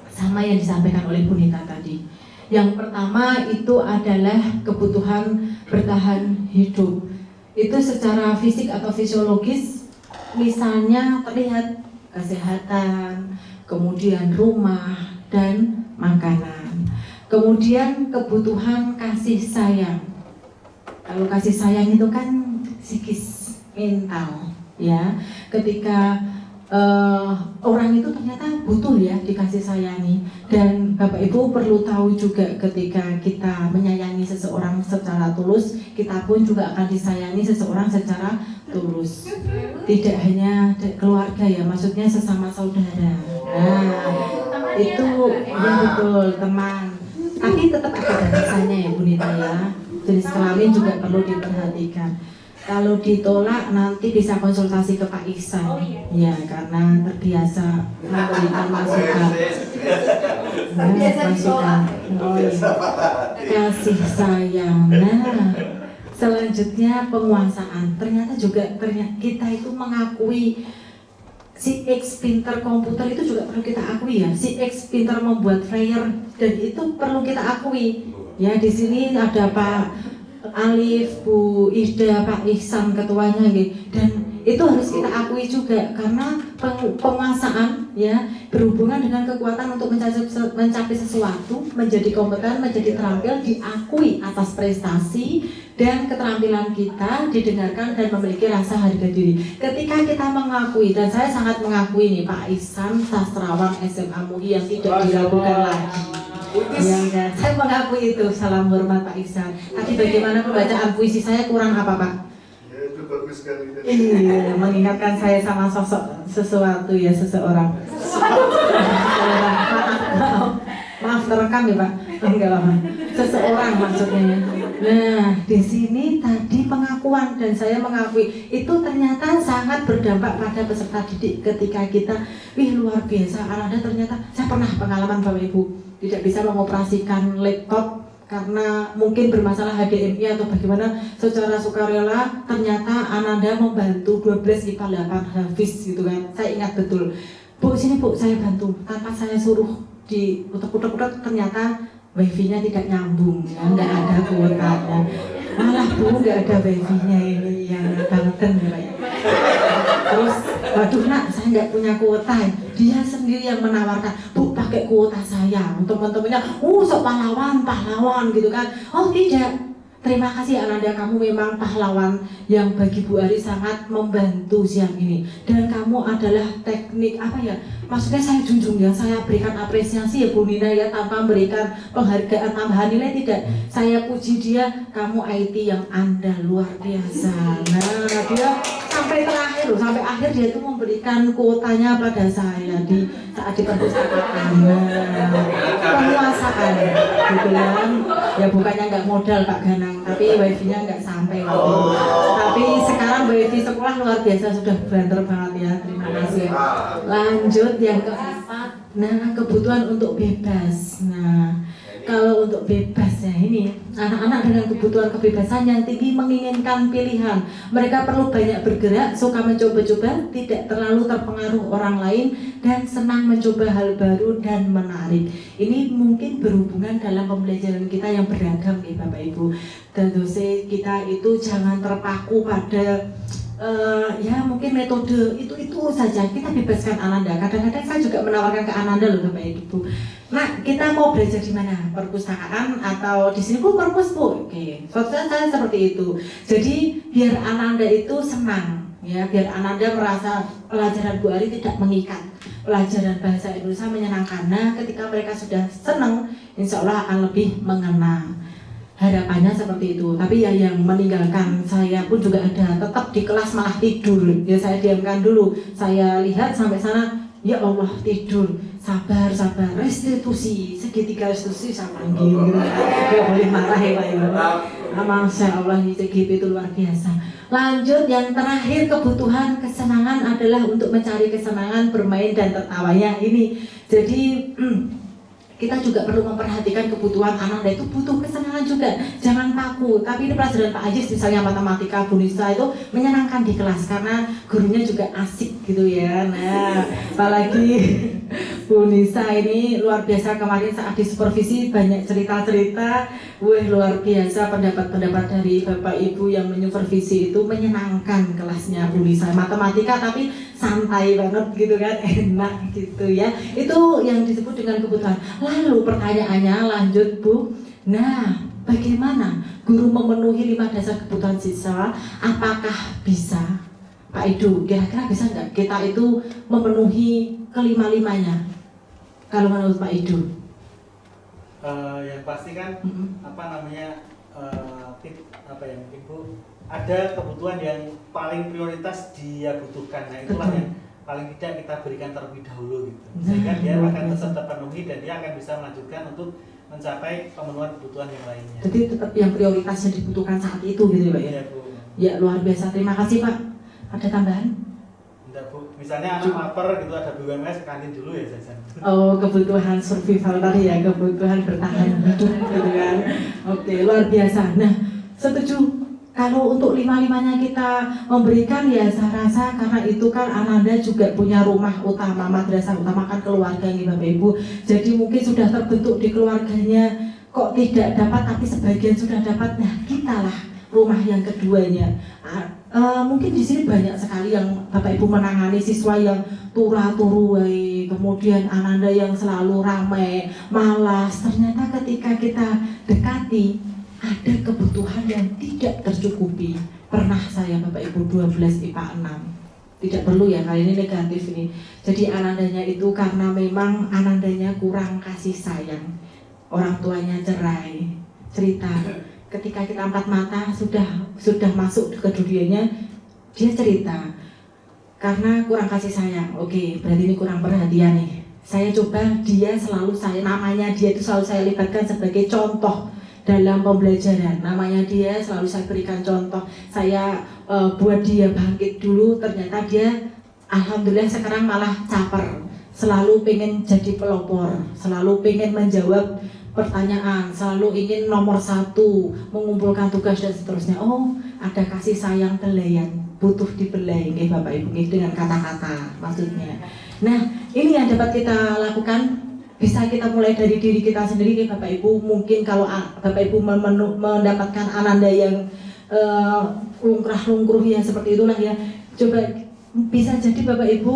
sama yang disampaikan oleh Bu Nita tadi. Yang pertama itu adalah kebutuhan bertahan hidup. Itu secara fisik atau fisiologis, misalnya terlihat kesehatan, kemudian rumah dan makanan. Kemudian kebutuhan kasih sayang. Kalau kasih sayang itu kan psikis, mental, ya. Ketika orang itu ternyata butuh ya dikasih sayangi. Dan Bapak Ibu perlu tahu juga ketika kita menyayangi seseorang secara tulus, kita pun juga akan disayangi seseorang secara tulus. Tidak hanya keluarga ya, maksudnya sesama saudara. Nah, itu ya betul, teman. Tapi tetap ada batasannya ya Bu Nita ya. Jenis kelamin juga perlu diperhatikan. Kalau ditolak nanti bisa konsultasi ke Pak Ihsan, ya karena terbiasa memberikan masukan. Masukan. Oh, ya. Kasih sayang. Nah, selanjutnya penguasaan. Ternyata kita itu mengakui si X pintar komputer itu juga perlu kita akui ya. Si X pintar membuat flyer dan itu perlu kita akui. Ya di sini ada Pak Alif, Bu Ida, Pak Ihsan ketuanya gitu. Dan itu harus kita akui juga karena penguasaan ya berhubungan dengan kekuatan untuk mencapai sesuatu, menjadi kompeten, menjadi terampil, diakui atas prestasi dan keterampilan kita, didengarkan dan memiliki rasa harga diri. Ketika kita mengakui, dan saya sangat mengakui nih Pak Ihsan, sastrawan SMA MUI yang tidak diragukan lagi. Ya, saya mengakui itu. Salam hormat Pak Ihsan. Tadi bagaimana pembacaan puisi saya kurang apa Pak? Ya itu bagus sekali. Iya, mengingatkan saya sama sosok sesuatu ya, seseorang. Maaf terekam ya Pak. Enggak apa. Seseorang maksudnya. Nah, di sini tadi pengakuan dan saya mengakui itu ternyata sangat berdampak pada peserta didik ketika kita, wih luar biasa, Anda ternyata saya pernah pengalaman Bapak Ibu tidak bisa mengoperasikan laptop karena mungkin bermasalah HDMI atau bagaimana, secara sukarela ternyata Ananda membantu 12 IPA 8 Hafiz gitu kan. Saya ingat betul, Bu sini Bu saya bantu, tanpa saya suruh di utek-utek ternyata wifi-nya tidak nyambung ya, nggak ada kuotanya. Malah Bu nggak ada wifi-nya ini yang Banten ya Pak. Terus, waduh nak, saya nggak punya kuota. Dia sendiri yang menawarkan, Bu pakai kuota saya. Teman-temannya, sok pahlawan gitu kan. Oh tidak. Terima kasih Ananda, kamu memang pahlawan yang bagi Bu Ari sangat membantu siang ini. Dan kamu adalah teknik apa ya? Maksudnya saya junjung ya, saya berikan apresiasi ya Bu Nina ya, tanpa memberikan penghargaan tambahan nilai tidak. Saya puji dia, kamu IT yang Anda luar biasa. Nah dia sampai terakhir loh, sampai akhir dia tuh memberikan kuotanya pada saya di saat di perpustakaan. Penguasaan gitu kan. Ya bukannya nggak modal Pak Ganang, tapi wifi-nya nggak sampai waktu itu. Tapi sekarang wifi sekolah luar biasa, sudah banter banget ya. Terima kasih. Lanjut yang keempat, nah kebutuhan untuk bebas. Nah kalau untuk bebas ya ini anak-anak dengan kebutuhan kebebasan yang tinggi menginginkan pilihan. Mereka perlu banyak bergerak, suka mencoba-coba, tidak terlalu terpengaruh orang lain, dan senang mencoba hal baru dan menarik. Ini mungkin berhubungan dalam pembelajaran kita yang beragam ya Bapak Ibu. Tentu kita itu jangan terpaku pada ya mungkin metode itu saja. Kita bebaskan Ananda. Kadang-kadang saya juga menawarkan ke Ananda loh Bapak Ibu. Nah kita mau belajar di mana? Perpustakaan atau di sini Bu perpus Bu? Oke, saya seperti itu. Jadi biar Ananda itu senang ya, biar Ananda merasa pelajaran Bu Ari tidak mengikat. Pelajaran bahasa Indonesia menyenangkan. Nah ketika mereka sudah senang, insya Allah akan lebih mengena. Harapannya seperti itu. Tapi ya yang meninggalkan saya pun juga ada, tetap di kelas malah tidur. Ya saya diamkan dulu. Saya lihat sampai sana, ya Allah tidur. Sabar, restitusi, segitiga restitusi saya panggil gitu. Gak boleh marah ya Pak Ibu. Masya Allah, CGP itu luar biasa. Lanjut yang terakhir, kebutuhan kesenangan adalah untuk mencari kesenangan bermain dan tertawanya ini. Jadi kita juga perlu memperhatikan kebutuhan anak, dan itu butuh kesenangan juga, jangan kaku. Tapi ini pelajaran Pak Ajis misalnya matematika Bu Nisa itu menyenangkan di kelas karena gurunya juga asik gitu ya. Nah apalagi Bu Nisa ini luar biasa, kemarin saat di supervisi banyak cerita-cerita. Wah luar biasa pendapat-pendapat dari Bapak Ibu yang menyupervisi itu menyenangkan kelasnya Bu Nisa. Matematika tapi santai banget gitu kan, enak gitu ya. Itu yang disebut dengan kebutuhan. Lalu pertanyaannya lanjut Bu, nah bagaimana guru memenuhi 5 dasar kebutuhan siswa? Apakah bisa? Pak Idu, kira-kira bisa nggak kita itu memenuhi kelima-limanya? Kalau menurut Pak Idu? Yang pasti kan Bu, ada kebutuhan yang paling prioritas dia butuhkan. Nah itulah yang paling tidak kita berikan terlebih dahulu gitu. Sehingga dia akan tetap terpenuhi dan dia akan bisa melanjutkan untuk mencapai pemenuhan kebutuhan yang lainnya. Jadi tetap yang prioritas yang dibutuhkan saat itu gitu Pak ya? Iya Bu. Ya luar biasa, terima kasih Pak. Ada tambahan? Enggak Bu, misalnya anak lapar gitu ada BUMS ke kantin dulu ya jajan. Oh kebutuhan survival tadi ya, kebutuhan bertahan hidup gitu kan. Oke luar biasa. Nah setuju. Kalau untuk 5-5-nya kita memberikan ya saya rasa karena itu kan Ananda juga punya rumah utama, madrasah utama kan keluarga nih Bapak Ibu. Jadi mungkin sudah terbentuk di keluarganya, kok tidak dapat tapi sebagian sudah dapat. Nah kita lah rumah yang keduanya. Mungkin di sini banyak sekali yang Bapak Ibu menangani siswa yang turah-turuai, kemudian Ananda yang selalu ramai, malas. Ternyata ketika kita dekati ada kebutuhan yang tidak tercukupi. Pernah saya Bapak Ibu 12 IPA 6. Tidak perlu ya, kali ini negatif ini. Jadi Anandanya itu karena memang Anandanya kurang kasih sayang. Orang tuanya cerai. Cerita ketika kita empat mata sudah masuk ke dunianya, dia cerita karena kurang kasih sayang. Oke, berarti ini kurang perhatian nih. Saya coba namanya dia itu selalu saya libatkan sebagai contoh dalam pembelajaran. Namanya dia selalu saya berikan contoh. Saya buat dia bangkit dulu. Ternyata dia alhamdulillah sekarang malah caper. Selalu pengen jadi pelopor, selalu pengen menjawab pertanyaan, selalu ingin nomor 1, mengumpulkan tugas dan seterusnya. Oh, ada kasih sayang belayan, butuh dibelai, Bapak Ibu, dengan kata-kata maksudnya. Nah, ini yang dapat kita lakukan. Bisa kita mulai dari diri kita sendiri Bapak Ibu. Mungkin kalau Bapak Ibu mendapatkan Ananda yang lungkrah-lungkruh ya seperti itulah ya, coba bisa jadi Bapak Ibu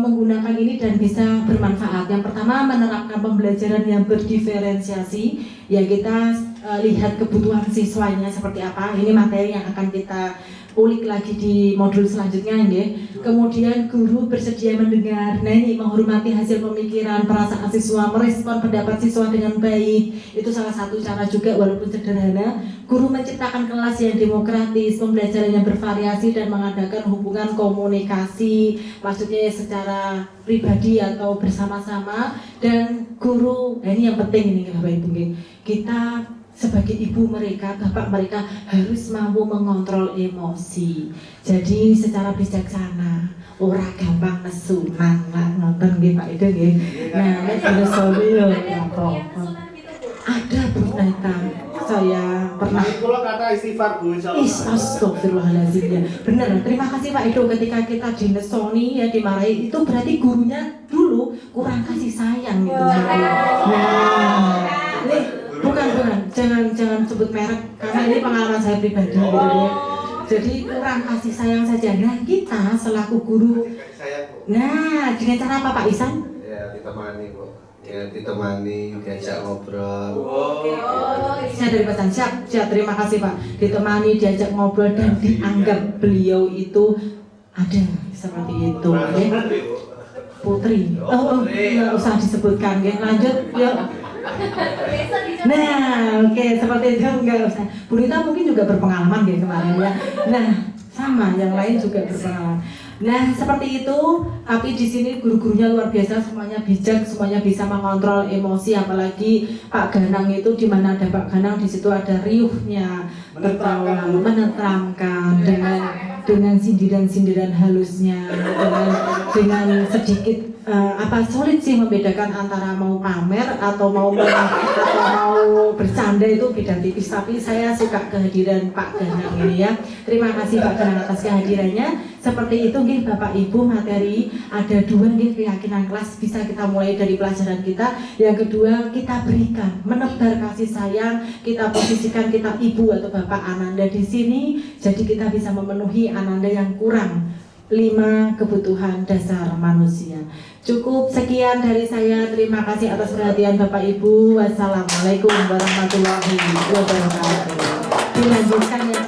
menggunakan ini dan bisa bermanfaat. Yang pertama, menerapkan pembelajaran yang berdiferensiasi. Ya, kita lihat kebutuhan siswanya seperti apa. Ini materi yang akan kita ulik lagi di modul selanjutnya, ya. Kemudian guru bersedia mendengar. Nah, ini menghormati hasil pemikiran, perasaan siswa, merespon pendapat siswa dengan baik. Itu salah satu cara juga, walaupun sederhana. Guru menciptakan kelas yang demokratis, pembelajaran yang bervariasi dan mengadakan hubungan komunikasi, maksudnya secara pribadi atau bersama-sama. Dan guru, nah ini yang penting ini Bapak Ibu, kita sebagai ibu mereka, bapak mereka harus mampu mengontrol emosi. Jadi secara bijaksana, ora gampang nesu, nonton nggih Pak Ido nggih. Nah, nek filosofi yo apa? Ada Bu Neta, saya pernah. Kalau kata istighfar Bu, insyaallah. Astagfirullahaladzim ya. Benar, terima kasih Pak Ido, ketika kita dinesoni ya, dimarahi, itu berarti gurunya dulu kurang kasih sayang gitu. Nah, nih bukan, jangan sebut merek karena ini pengalaman saya pribadi gitu ya. Jadi kurang kasih sayang saja. Nah, kita selaku guru, nah dengan cara apa Pak Isan? Ya ditemani Bu, ya ditemani, diajak ngobrol. Saya dari pesan siap, terima kasih Pak. Ditemani, diajak ngobrol dan dianggap beliau itu ada seperti itu. Ya. Putri. Nggak usah disebutkan, ya. Lanjut, yuk. Nah, oke, seperti itu enggak usah. Bu Rita mungkin juga berpengalaman ya kemarin ya. Nah, sama yang lain juga berpengalaman. Nah, seperti itu. Tapi di sini guru-gurunya luar biasa, semuanya bijak, semuanya bisa mengontrol emosi. Apalagi Pak Ganang itu, di mana ada Pak Ganang di situ ada riuhnya, tertawa, menenteramkan dengan sindiran-sindiran halusnya, dengan sedikit sulit sih membedakan antara mau pamer atau mau bercanda, itu beda tipis. Tapi saya suka kehadiran Pak Ganang ini ya. Terima kasih Pak Ganang atas kehadirannya. Seperti itu nggih Bapak Ibu, materi ada dua nggih, keyakinan kelas bisa kita mulai dari pelajaran kita. Yang kedua, kita berikan, menebar kasih sayang, kita posisikan kita ibu atau bapak Ananda di sini, jadi kita bisa memenuhi Ananda yang kurang 5 kebutuhan dasar manusia. Cukup sekian dari saya. Terima kasih atas perhatian Bapak Ibu. Wassalamualaikum warahmatullahi wabarakatuh. Dilanjutkan ya.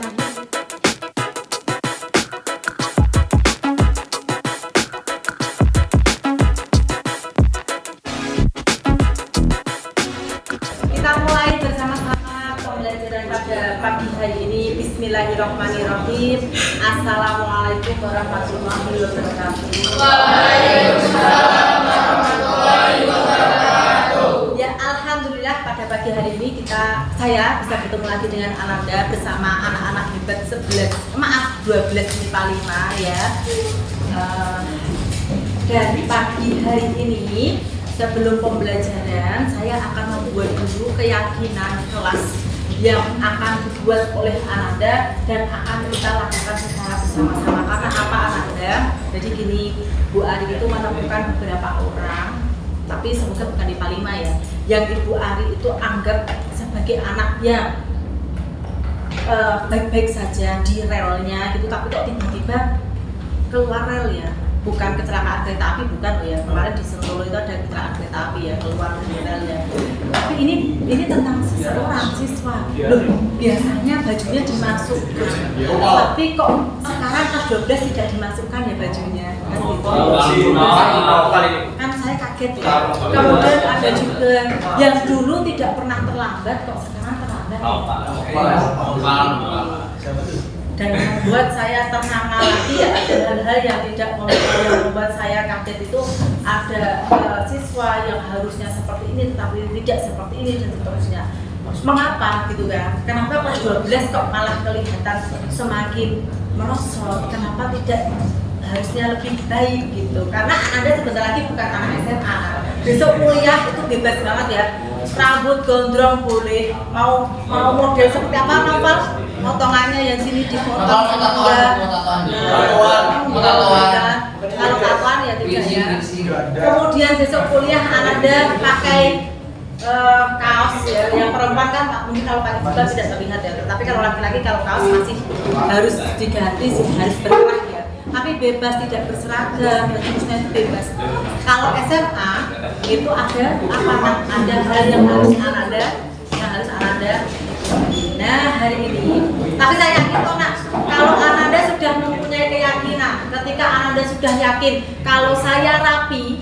Kita mulai bersama-sama pembelajaran pada pagi hari ini. Bismillahirrahmanirrahim. Assalamualaikum warahmatullahi wabarakatuh. Waalaikumsalam warahmatullahi wabarakatuh. Ya, alhamdulillah pada pagi hari ini saya bisa bertemu lagi dengan Ananda bersama anak-anak hebat 12 MIPA 5 ya. Dan pagi hari ini sebelum pembelajaran saya akan membuat dulu keyakinan kelas yang akan dibuat oleh Ananda dan akan kita lakukan secara bersama-sama. Karena apa Ananda? Jadi gini, Bu Ari itu menemukan beberapa orang, tapi semoga bukan di Palima ya, yang Ibu Ari itu anggap sebagai anak yang baik-baik saja di relnya gitu, tapi kok tiba-tiba keluar rel ya. Bukan kecelakaan kereta api, bukan ya. Kemarin di Solo itu ada kecelakaan kereta api ya, keluar dari relnya. Tapi ini tentang seseorang siswa. Loh, biasanya bajunya dimasukkan. Tapi kok sekarang kelas 12 tidak dimasukkan ya bajunya. Kan gitu. Kan saya kaget ya. Kemudian ada juga yang dulu tidak pernah terlambat kok sekarang terlambat. Dan membuat saya ternganga lagi ya, ada hal-hal yang tidak membuat saya kaget. Itu ada siswa yang harusnya seperti ini tetapi tidak seperti ini dan seterusnya. Mengapa gitu kan? Kenapa kelas 12 kok malah kelihatan semakin merosot? Kenapa tidak harusnya lebih baik gitu? Karena Anda sebentar lagi bukan anak SMA. Besok kuliah itu bebas banget ya. Rambut gondrong boleh, mau model seperti apa Novel? Potongannya yang sini dipotong enggak? Kalau tatoan ya tidak ya. Kemudian besok kuliah Ananda pakai kaos ya. Yang perempuan kan mungkin kalau pakai jilbab tidak terlihat ya. Tapi kalau laki-laki kalau kaos masih harus diganti, harus berkerah ya. tapi bebas tidak berseragam, dan seterusnya itu bebas. Kalau SMA itu ada hal yang harus Ananda. Nah hari ini, tapi saya yakin kok nak, kalau Ananda sudah mempunyai keyakinan, ketika Ananda sudah yakin kalau saya rapi,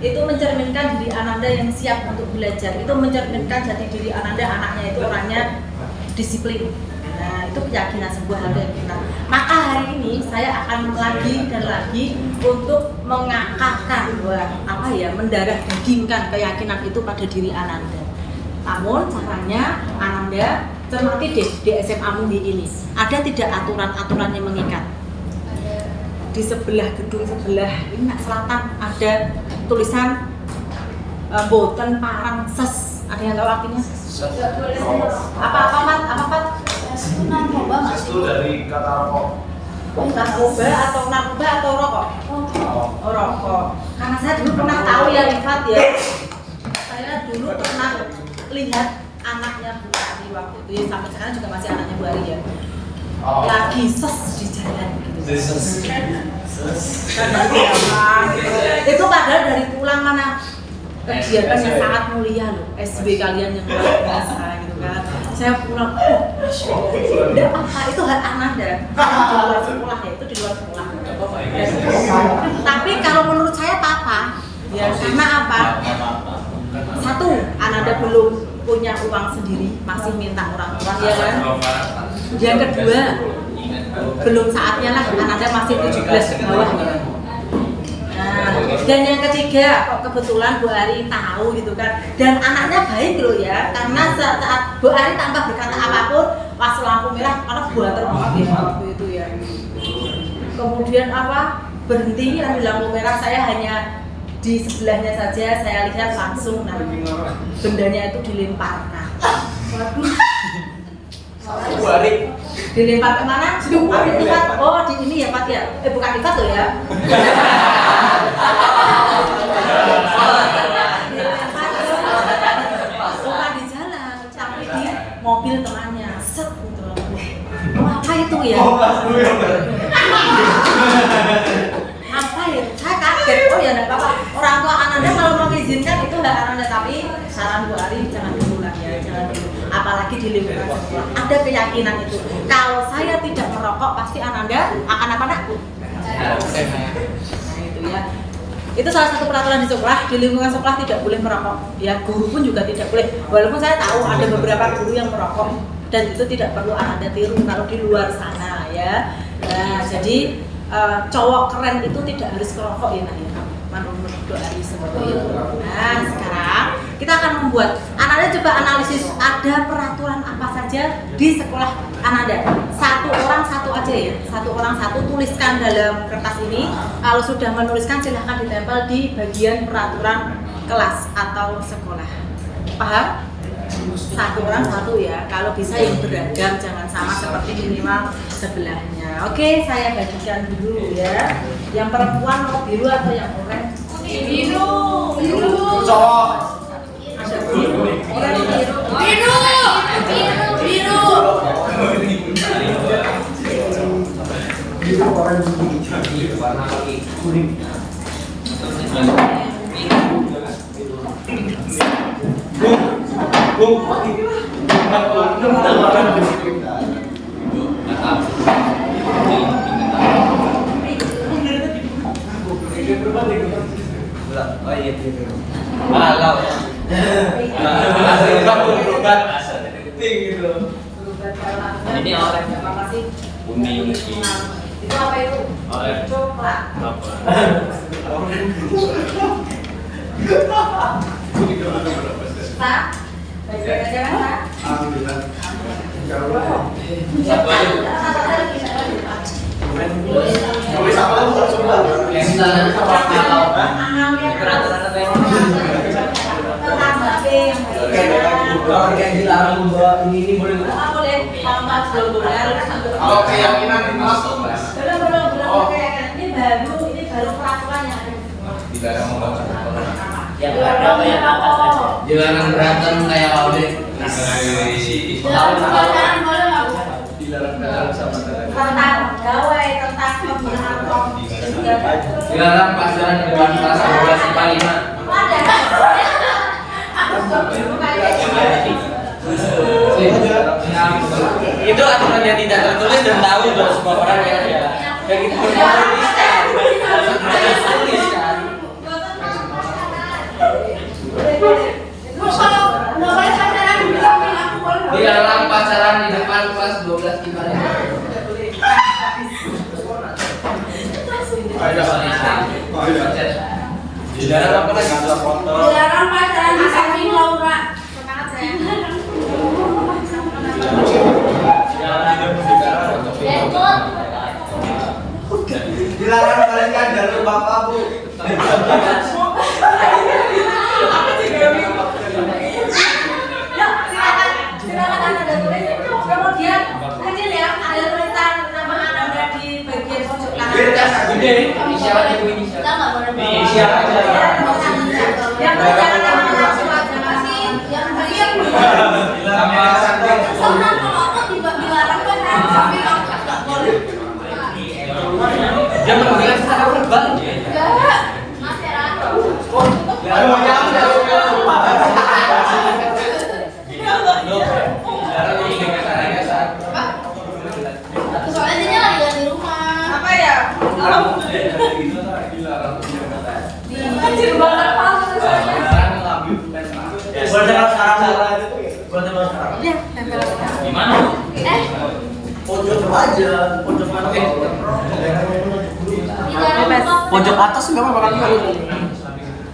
itu mencerminkan diri Ananda yang siap untuk belajar, itu mencerminkan jati diri Ananda, anaknya itu orangnya disiplin. Nah itu keyakinan, sebuah hal keyakinan. Maka hari ini saya akan lagi dan lagi untuk mengakakkan, mendarah dagingkan keyakinan itu pada diri Ananda. Namun caranya Ananda cermati deh di SMA Muhi ini, ada tidak aturan-aturan yang mengikat? Di sebelah gedung sebelah ini selatan ada tulisan boten parang ses. Ada yang tahu artinya? Apa? Narkoba nggak sih? Itu dari kata rokok. Narkoba atau rokok? Oh, rokok. Karena saya dulu pernah tahu ya Rifat ya. Saya dulu pernah lihat anaknya Bu Ari waktu itu ya, sampai sekarang juga masih anaknya Bu Ari ya. Lagi ses di jalan gitu. Itu padahal dari pulang mana kegiatan yang sangat mulia loh, SB kalian yang luar biasa gitu kan. Saya pulang, itu hak Ananda. Di luar sekolah ya, itu di luar sekolah. Tapi kalau menurut saya apa? Ya karena apa? Satu, Ananda belum punya uang sendiri, masih minta orang tua ya kan. Yang kedua, belum saatnya lah, Ananda masih 17 ke bawah ya. Nah, dan yang ketiga, kok kebetulan Bu Ari tahu gitu kan, dan anaknya baik loh ya, karena saat Bu Ari tanpa berkata apapun, pas lampu merah, karena buater banget ya waktu itu ya. Kemudian berhenti di lampu merah, saya hanya di sebelahnya saja, saya lihat langsung, nah bendanya itu dilemparkan. Waduh. Bu Ari dilempar kemana? Ifat. Oh di ini ya Pak ya? Bukan Ifat loh ya. Bukan di jalan, tapi di mobil temannya. Set gitu. Apa itu ya? Apa ya? Saya kaget. Oh ya enggak apa-apa. Orang tua Ananda kalau mengizinkan itu enggak Ananda, tapi saran Bu Ari jangan dulu lah ya, jangan dulu. Apalagi di lingkungan sekolah. Ada keyakinan itu. Kalau saya tidak merokok, pasti Ananda akan apa nak? Nah itu ya. Itu salah satu peraturan di sekolah. Di lingkungan sekolah tidak boleh merokok. Ya guru pun juga tidak boleh. Walaupun saya tahu ada beberapa guru yang merokok dan itu tidak perlu Ananda tiru kalau di luar sana ya. Nah jadi cowok keren itu tidak harus merokok ya nak ya. Menurut doa seperti itu. Nah sekarang kita akan membuat, Ananda coba analisis ada peraturan apa saja di sekolah Ananda. Satu orang satu aja ya, satu orang satu, tuliskan dalam kertas ini. Kalau sudah menuliskan silahkan ditempel di bagian peraturan kelas atau sekolah. Paham? Satu orang satu ya, kalau bisa yang beragam, jangan sama seperti minimal sebelahnya. Oke, saya bagikan dulu ya. Yang perempuan mau biru atau yang oranye? Biru. Cowok. Ada biru. Ini oranye. Kuning. Itu apa itu? Coklat. Pak, baik-baik aja kan Pak? Alhamdulillah. Tulis apa lu coba? Kalau yang dilarang membawa ini boleh nggak? Boleh, kalau belum. Kalau keyakinan masuk. Belum keyakinan. Ini baru peraturan yang ada. Dilarang membawa. Dilarang berantem kayak Laude. Dilarang sama tentang gawai, tentang Dilarang pacaran di depan kelas 12 IPA 5. Itu aturan yang tidak tertulis dan tahu oleh semua orang yang ada. Dan kita harus tuliskan. Dilarang pacaran di depan kelas 12 IPA 5. Dilarang apa lagi? Dilarang pacaran di samping Laura. Dilarang balikan jalur bapak bu. Silakan ada tulis. Kemudian kecil ya, ada tulisan nama Anda di bagian pojok kanan. Isyarat itu isyarat. Yang jangan nama surat kasih, yang bagian soalnya kalau aku dilarang kan tapi nggak boleh. Dia menggunakan secara verbal. Enggak, masyarakat. Soalnya dia lagi di rumah. Apa ya? Kecil banget palsu soalnya. Iya, tempel. Gimana? Pojok aja, pojok mana? Pojok atas enggak apa-apa kan?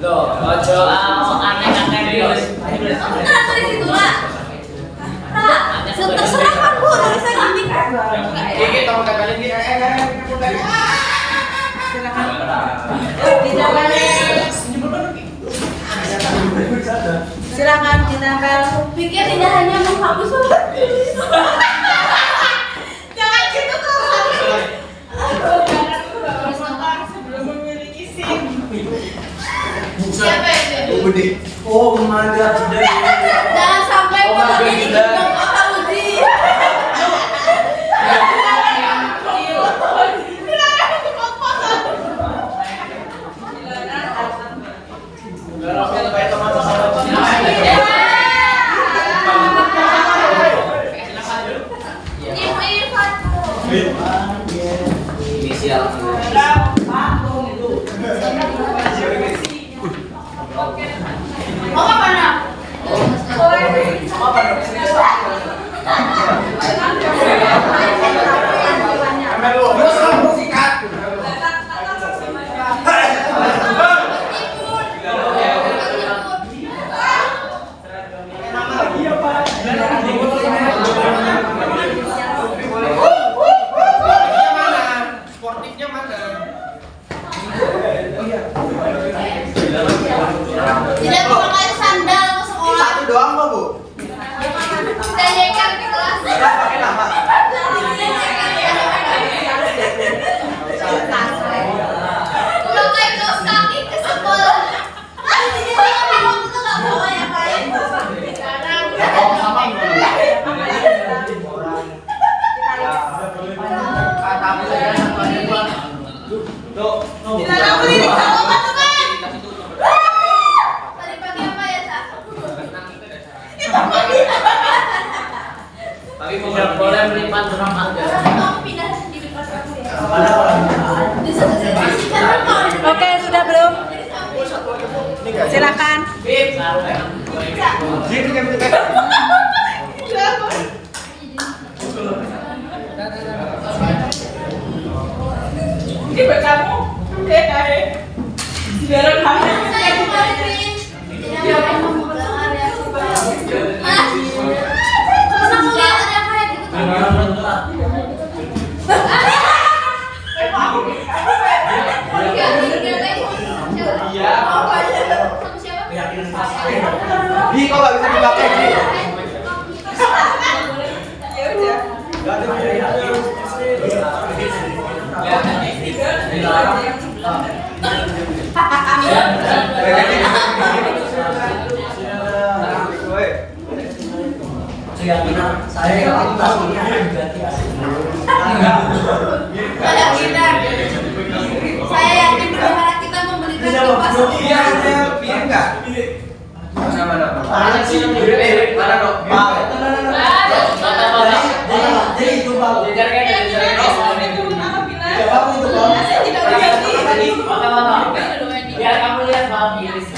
Loh, ojo aneh-aneh tulis. Kan tulis itu lah. Terserah kan Bu, tapi saya nggak mikir. Iki tolong tempelin iki. Silakan ditempel. Pikir tidak hanya menghapus jangan gitu kok. Sebelum memiliki SIM. Siapa ini? Oh, Mada. Jangan sampai memiliki apa Uji. Inisial. Mau apa nak? Sportifnya mana? Tidak memakai sandal ke sekolah. Satu doang kok bu. Kita nyeker di kelas. Tidak pakai nama. Memakai kaos kaki ke sekolah. Di sekolah waktu itu nggak bawa yang lain. Dilarang beli di toko patungan. Tadi pagi apa ya Cak? Tapi tidak boleh melipat drum Anda. Kamu pindah di kelas kamu ya? Oke, sudah belum? Silakan. Ini buat kamu. Dilarang kamu. Saya kemarin. Tidak mau pulang ya. Mas. Terus aku lihat ada kayak gitu. Iya. Bi kok nggak bisa dipakai Bi? Ya udah. Saya kalau tas ini akan diganti asli. Saya Biar enggak? Mana? Mana dong? Jadi itu Pak. Biar kamu lihat Bang Iris.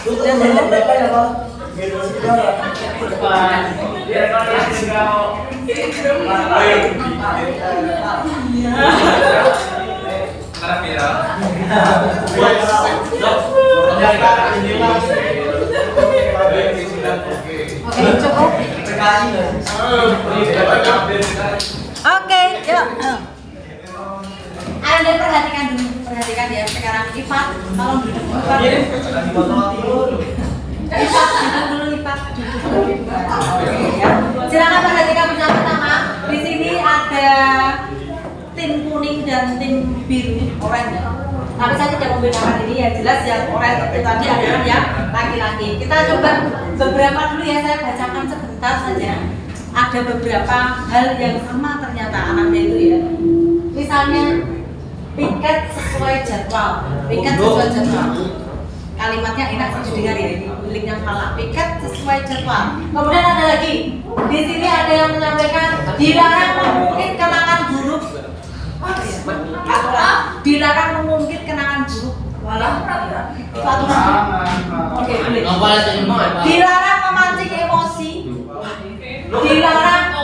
Tutup berapa ya Bang? Depan. Biar kau lihat juga. Oke, cukup. Oke, yuk. Anda perhatikan ya. Sekarang Ifat, tolong duduk. Ifat, duduk dulu Ifat. Silakan perhatikan bersama-sama. Di sini ada tim kuning dan tim biru, oranye. Tapi saya tidak membedakan ini, ya jelas yang oranye itu tadi adalah yang laki-laki. Kita coba beberapa dulu ya, saya bacakan sebentar saja. Ada beberapa hal yang sama ternyata anaknya itu ya. Misalnya piket sesuai jadwal. Kalimatnya enak didengar ya, ini miliknya Fala. Piket sesuai jadwal. Kemudian ada lagi, di sini ada yang menyampaikan dilarang mengungkit kenangan buruk. Dilarang mengungkit kenangan buruk. Oke, dilarang memancing emosi. Dilarang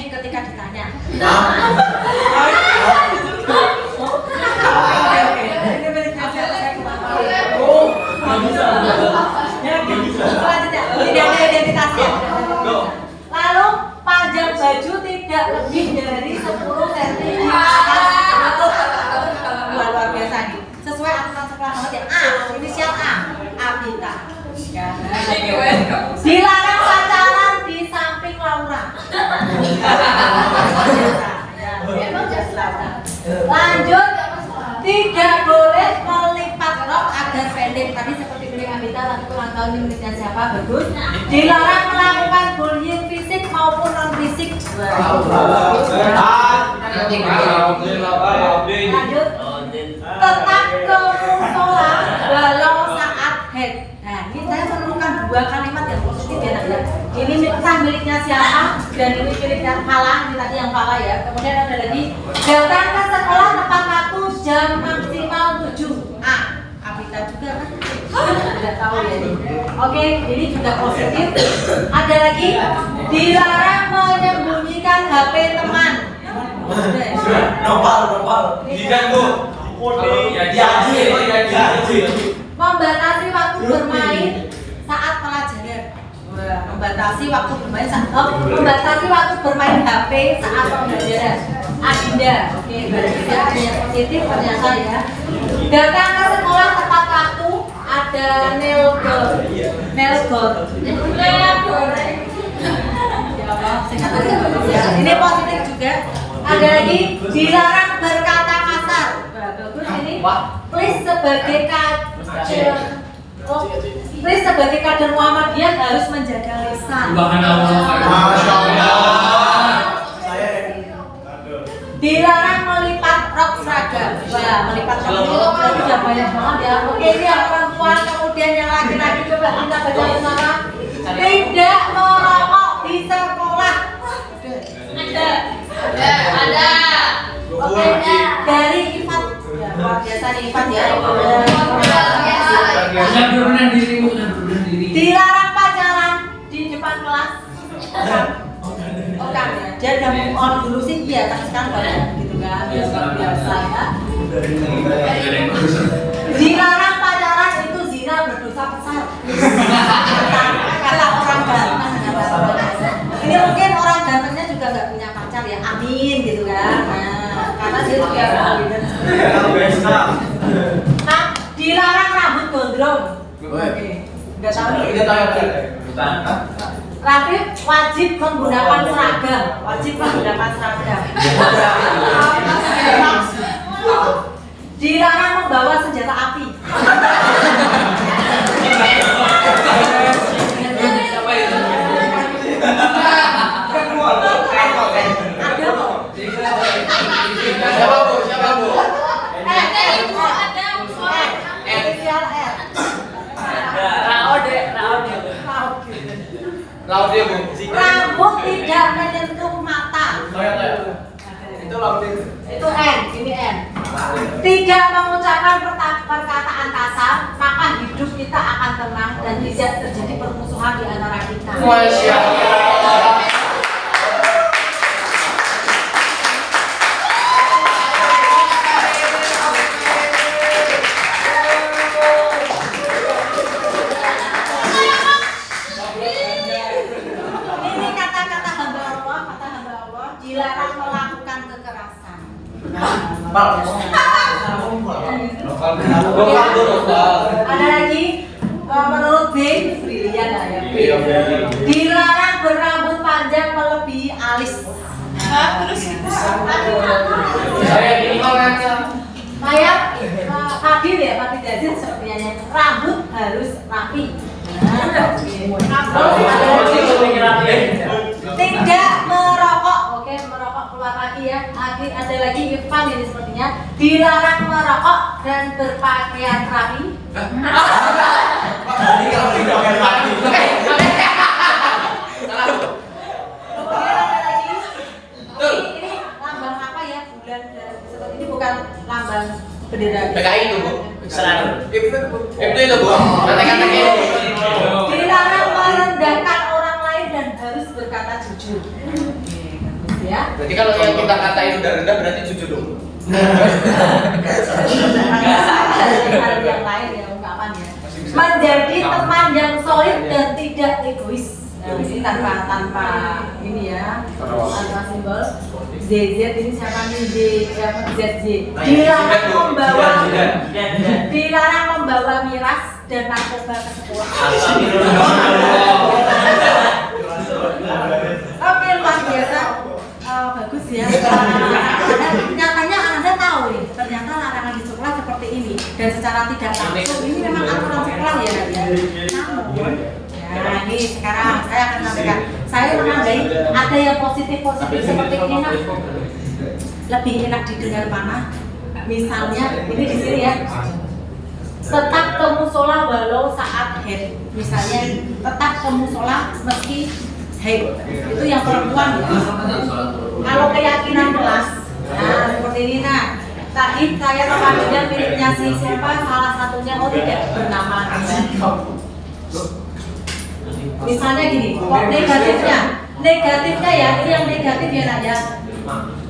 ketika ditanya. Tidak ada identitasnya. Lalu panjang baju tidak lebih dari 10 cm di atas luar biasa nih. Sesuai aturan sekolah banget ya. A, inisial A, Abita. Dilarang pacaran di samping Laura. Lanjut, tidak boleh melipat rok agar pendek. Tadi seperti milik Abita, lalu ulang tahun miliknya siapa? Bagus. Dilarang melakukan bullying fisik maupun non fisik. Lanjut, tetap kemusola walau saat head. Nah, ini saya menemukan dua kalimat yang positif ya. Ini miliknya siapa dan ini miliknya Fala. Ini tadi yang Fala ya. Kemudian ada lagi, datang ke sekolah tepat waktu jam maksimal 7. Abita juga kan? Tidak tahu ya ini. Oke, ini juga positif. Ada lagi, dilarang menyembunyikan HP teman. Nopal. Diganggu. Membatasi waktu bermain saat pelajaran. Membatasi waktu bermain HP saat pembelajaran. Adinda, oke, berarti ada yang positif ternyata ya. Datang ke sekolah tepat waktu. Ada Nelgor. Ini positif juga. Ada lagi, dilarang berkata kasar. Bagus ini. Please sebagai kader Muhammadiyah harus menjaga lisan. Masya Allah. Dilarang melipat rok seragam. Wah, melipat rok itu berarti sudah banyak banget ya. Oke, ini yang perempuan, kemudian yang laki-laki coba kita baca bersama. Tidak merokok di sekolah. Ada. Oke, dari Ifat. Ya, luar biasa nih Ifat ya. Dilarang pacaran di depan kelas. Kan ya, dia udah move on dulu sih iya, tapi sekarang banyak gitu kan, biasa ya. Dilarang pacaran itu zina berdosa besar. Kata orang ganteng. Ini mungkin orang gantengnya juga nggak punya pacar ya, amin gitu kan. Nah, karena dia juga nah, dilarang rambut gondrong. Oke, nggak tahu nih. Rafif wajib menggunakan seragam. Dilarang membawa senjata api. Masya Allah. Ini kata-kata hamba Allah dilarang melakukan kekerasan. Ada lagi menurut B, brilian lah ya. Dilarang berambut panjang melebihi alis. Terus saya hadir ya Pak Jazid sepertinya rambut harus rapi. Tidak merokok, oke merokok keluar lagi ya. Ada lagi Irfan ini sepertinya dilarang merokok dan berpakaian rapi. Ini lambang apa ya bulan seperti ini bukan lambang bendera PKI itu Bu, selalu. Itu Bu. Kata-kata ini. Dilarang merendahkan orang lain dan harus berkata jujur. Ya. Berarti kalau yang kita katain udah rendah berarti jujur dong. Hal yang lain ya ungkapan ya. Menjadi teman yang solid dan tidak egois. Nah, ini tanpa ini ya, tanpa simbol ZZ ini siapa nih ZZ. Dilarang membawa miras dan narkoba ke sekolah. Oke luar biasa, bagus ya. Nyatanya Anda tahu nih, ternyata larangan di sekolah seperti ini dan secara tidak langsung ini memang aturan sekolah ya. Namun nah ini sekarang saya akan sampaikan, saya menandai ada yang positif seperti ini nak. Lebih enak didengar mana? Misalnya ini di sini ya. Tetap ke musola walau saat haid. Misalnya tetap ke musola meski haid. Itu yang perempuan ya. Kalau keyakinan kelas, nah seperti ini nah. Tadi saya memanggilnya miliknya si siapa? Salah satunya tidak bernama. Misalnya gini, kok negatifnya ya, ini yang negatif ya nak ya.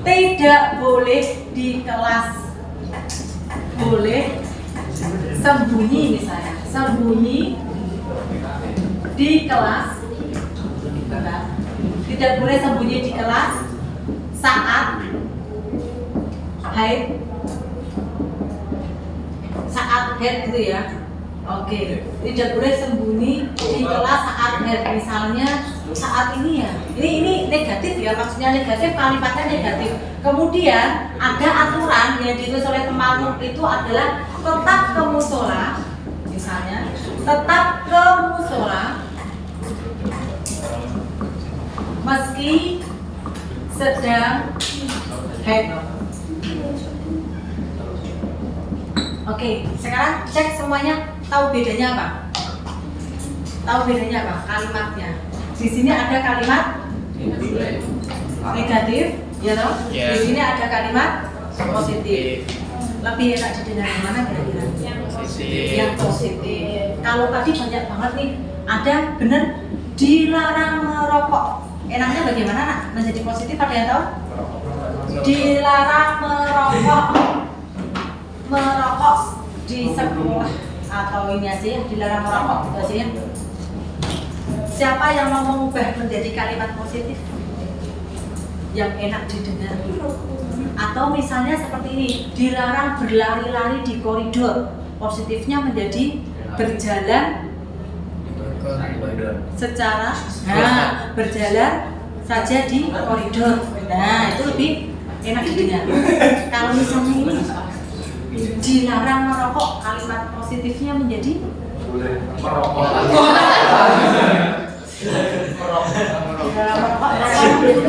Tidak boleh di kelas, boleh sembunyi misalnya, sembunyi di kelas, tidak boleh sembunyi di kelas saat haid, gitu ya. Oke, tidak boleh sembunyi di kelas saat haid, misalnya saat ini ya. Ini negatif ya, maksudnya negatif, kalimatnya negatif. Kemudian ada aturan yang ditulis oleh Temanggung itu adalah tetap ke musola, misalnya tetap ke musola meski sedang haid. Oke, sekarang cek semuanya. Tahu bedanya apa? Tahu bedanya apa? Kalimatnya. Di sini ada kalimat negatif, ya toh? Di sini ada kalimat positif. Lebih enak didengar yang mana kira-kira? Yang positif. Kalau tadi banyak banget nih, ada bener dilarang merokok. Enaknya bagaimana nak? Menjadi positif ada yang tahu? Dilarang merokok di sekolah atau ini aja ya, dilarang merokok gitu aja ya. Siapa yang mau mengubah menjadi kalimat positif yang enak didengar? Atau misalnya seperti ini, dilarang berlari-lari di koridor, positifnya menjadi berjalan secara berjalan saja di koridor. Nah itu lebih enak didengar. Kalau misalnya ini dilarang merokok, kalimat positifnya menjadi merokok.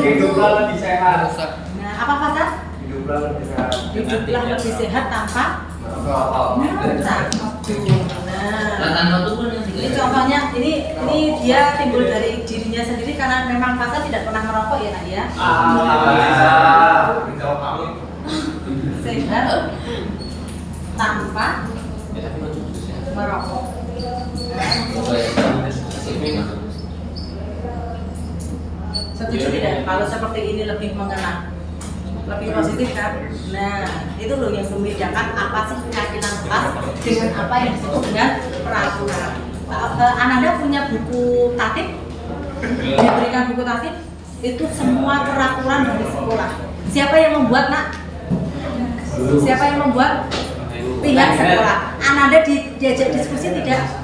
Hiduplah lebih sehat. Nah, apa kata? Hiduplah lebih sehat tanpa merokok. Ini contohnya, ini dia timbul dari dirinya sendiri karena memang Fasa tidak pernah merokok ya nak ya. Sehat tanpa merokok. Kalau seperti ini lebih mengena, lebih positif kan? Nah, itu loh yang membedakan apa sih keyakinan kelas dengan apa yang disebut dengan peraturan. Ananda punya buku tatib, diberikan buku tatib, itu semua peraturan dari sekolah. Siapa yang membuat, nak? Siapa yang membuat? Pihak sekolah. Ananda diajak diskusi tidak?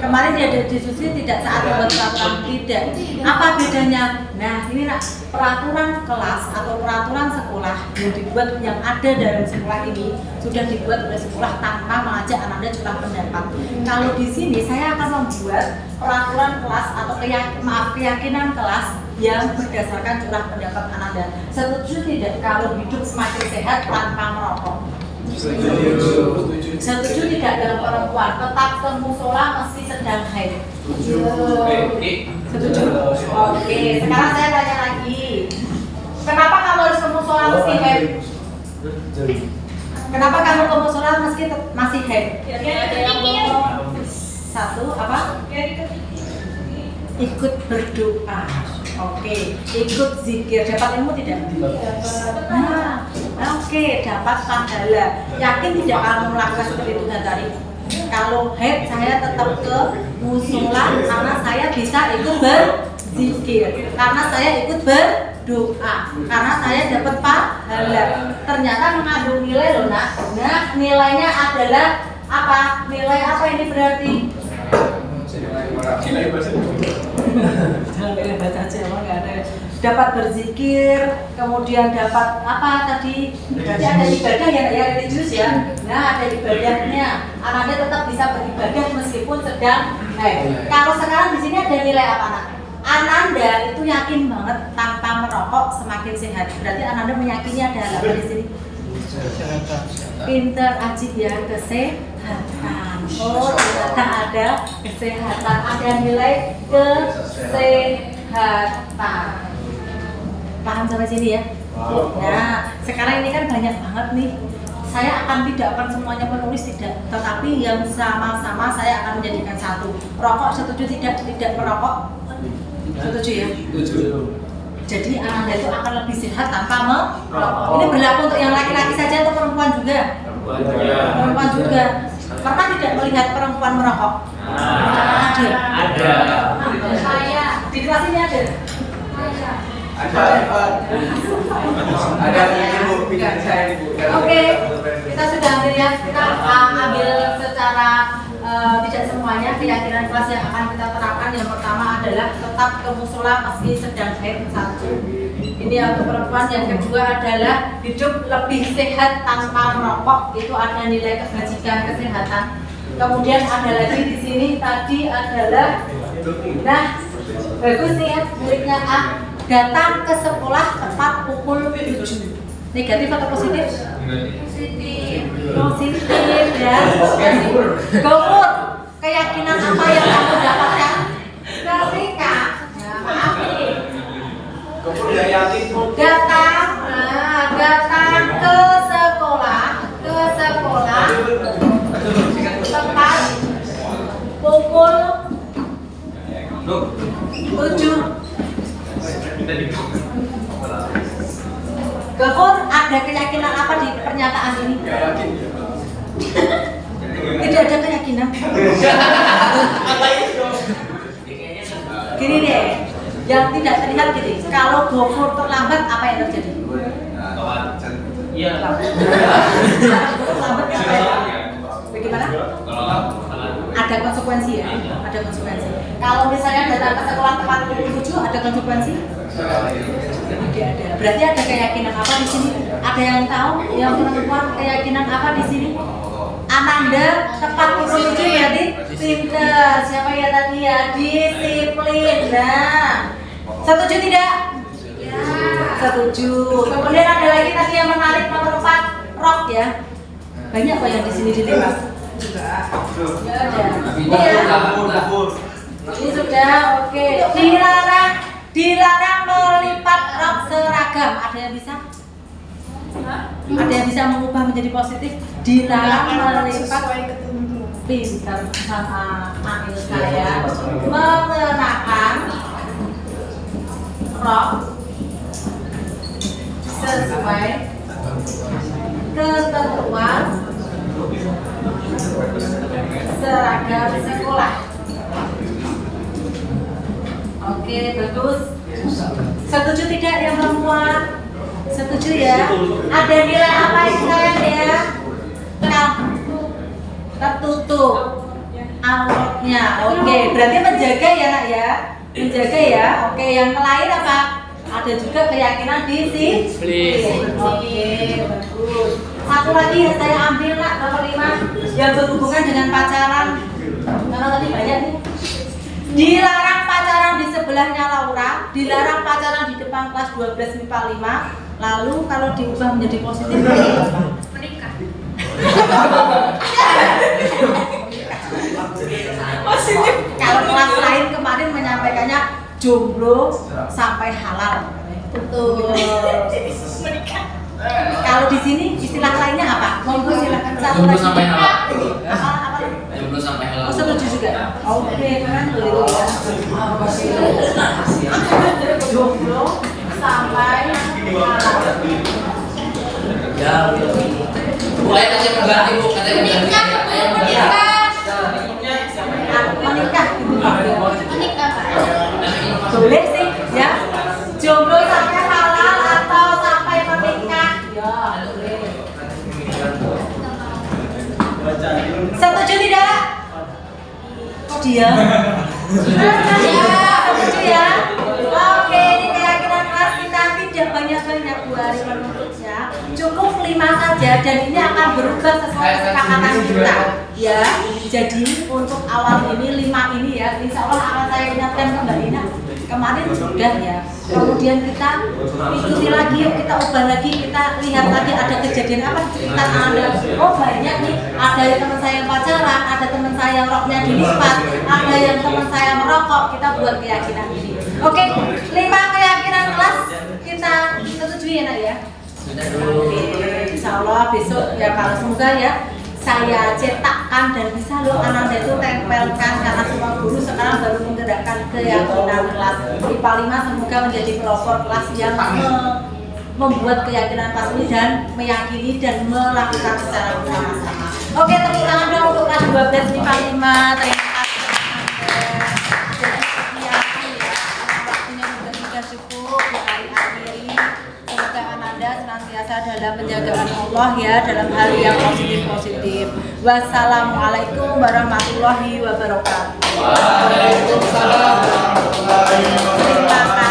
Kemarin dia diskusi tidak saat membuat peraturan, tidak. Apa bedanya? Nah, ini nak peraturan kelas atau peraturan sekolah yang dibuat, yang ada dalam sekolah ini sudah dibuat oleh sekolah tanpa mengajak Ananda curah pendapat. Kalau di sini saya akan membuat peraturan kelas atau keyakinan kelas yang berdasarkan curah pendapat Ananda. Setuju tidak kalau hidup semakin sehat tanpa merokok? Setuju tidak dalam perempuan tetap ke musola meski sedang haid? Setuju? Oke, sekarang saya tanya lagi. Kenapa kamu harus ke musola meski haid? Kenapa kamu ke musola meski masih haid? Satu, apa? Ikut berdoa. Oke, ikut zikir. Dapat ilmu tidak? Nah, oke, dapat pahala. Yakin tidak kamu melakukan seperti itu tadi? Kalau haid saya tetap ke musola karena saya bisa ikut berzikir, karena saya ikut berdoa, karena saya dapat pahala. Ternyata mengandung nilai loh, nak. Nah, nilainya adalah apa? Nilai apa ini berarti? Nilai bahasa Jawa nggak ada. Dapat berzikir, kemudian dapat apa tadi? Berarti ada ibadah ya religius ya. Nah, ada ibadahnya. Ananda tetap bisa beribadah meskipun sedang haid. Kalau sekarang di sini ada nilai apa, nak? Ananda itu yakin banget tanpa merokok semakin sehat. Berarti Ananda meyakini ada apa di sini? Pinter, ajib ya, kesehatan. Oh, ternyata ada kesehatan, ada nilai kesehatan. Paham sampai sini ya? Nah, sekarang ini kan banyak banget nih. Saya akan semuanya menulis tidak, tetapi yang sama-sama saya akan menjadikan satu. Rokok setuju tidak merokok? Setuju ya? Setuju. Jadi Ananda itu akan lebih sehat tanpa merokok. Ini berlaku untuk yang laki-laki saja atau perempuan juga? Perempuan juga. Pernah tidak melihat perempuan merokok? Ada. Saya di kelas ini ada. Oke, kita sudah ambil ya. Kita ambil secara tidak semuanya keyakinan kelas yang akan kita terapkan. Yang pertama adalah tetap ke musola meski sedang haid. Satu. Ini untuk perempuan. Yang kedua adalah hidup lebih sehat tanpa merokok. Itu ada nilai kebajikan kesehatan. Kemudian ada lagi di sini tadi adalah, nah bagus nih ya, miliknya A. Datang ke sekolah tepat pukul 7. Negatif atau positif? Positif ya. Gopur, keyakinan apa yang kamu dapatkan? Ketika, maaf nih. Datang ke sekolah tepat pukul 7. Gafur, ada keyakinan apa di pernyataan ini? Tidak ada keyakinan. Gini deh, yang tidak terlihat gini. Kalau Gafur terlambat, apa yang terjadi? Iya. Terlambat apa ya? Bagaimana? Ada konsekuensi ya? Ada konsekuensi. Kalau misalnya datang ke sekolah tepat pukul 7, ada konsekuensi? Tidak ada. Berarti ada keyakinan apa di sini? Ada yang tahu? Yang perempuan keyakinan apa di sini? Ananda tepat pukul 7 berarti pinter. Siapa ya tadi ya? Disiplin. Nah, setuju tidak? Ya. Setuju. Kemudian ada lagi tadi yang menarik nomor 4, rok ya. Banyak kok yang di sini dilihat. Juga. Ya ada. Ini ya. Ini sudah oke. Dilarang melipat rok seragam. Ada yang bisa? Ada yang bisa mengubah menjadi positif? Dilarang melipat. Pintar sama Anil saya mengenakan rok sesuai ketentuan seragam sekolah. Oke, bagus. Setuju tidak yang perempuan? Setuju ya? Ada nilai apa Iksan ya? Tertutup auratnya. Oke, berarti menjaga ya nak ya? Menjaga ya? Oke, yang lain apa? Ada juga keyakinan disiplin. Oke, bagus. Satu lagi yang saya ambil nak, nomor 5 yang berhubungan dengan pacaran. Karena tadi banyak nih. Dilarang pacaran di sebelahnya Laura, dilarang pacaran di depan kelas 12 MIPA 5. Lalu kalau diubah menjadi positif menikah. Positif. Kalau kelas lain kemarin menyampaikannya jomblo sampai halal. Betul. Menikah. Kalau di sini istilah lainnya apa? Monggo silakan. Jomblo sampai halal. Apa? Jomblo sampai halal. Oh, setuju juga. Oke, kan dulu ya. Jomblo sampai halal. Ya, boleh kasih pengganti Bu, katanya pengganti. Menikah. Boleh sih, ya. Jomblo sampai halal atau sampai menikah? Ya, boleh. Setuju tidak? Kok diam? Setuju ya? Oke, ini keyakinan kelas kita tidak banyak-banyak Bu Ari menuntutnya. Cukup 5 saja dan ini akan berubah sesuai kesepakatan kita. Ya, jadi untuk awal ini 5 ini ya, insya Allah akan saya ingatkan kembali. Nah, kemarin sudah ya. Kemudian kita ikuti lagi, yuk kita ubah lagi, kita lihat lagi ada kejadian apa cerita Anda. Oh banyak nih, ada yang teman saya yang pacaran, ada teman saya yang roknya dilipat, ada yang teman saya merokok. Kita buat keyakinan ini. Oke, 5 keyakinan kelas kita setujui ya nak ya. Oke, insya Allah besok ya kalau semoga ya saya cetakkan dan bisa loh Ananda itu tempelkan karena semua guru sekarang baru menggerakkan keyakinan kelas IPA 5 semoga menjadi pelopor kelas yang membuat keyakinan kelas ini dan meyakini dan melakukan secara bersama-sama. Oke, tepuk tangan dong untuk kelas 12 IPA 5. Terima kasih. Waktunya sudah cukup diakhiri. Semoga Ananda senantiasa dalam penjagaan Allah ya dalam hal yang positif-positif. Wassalamualaikum warahmatullahi wabarakatuh. Waalaikumsalam warahmatullahi wabarakatuh. Terima kasih.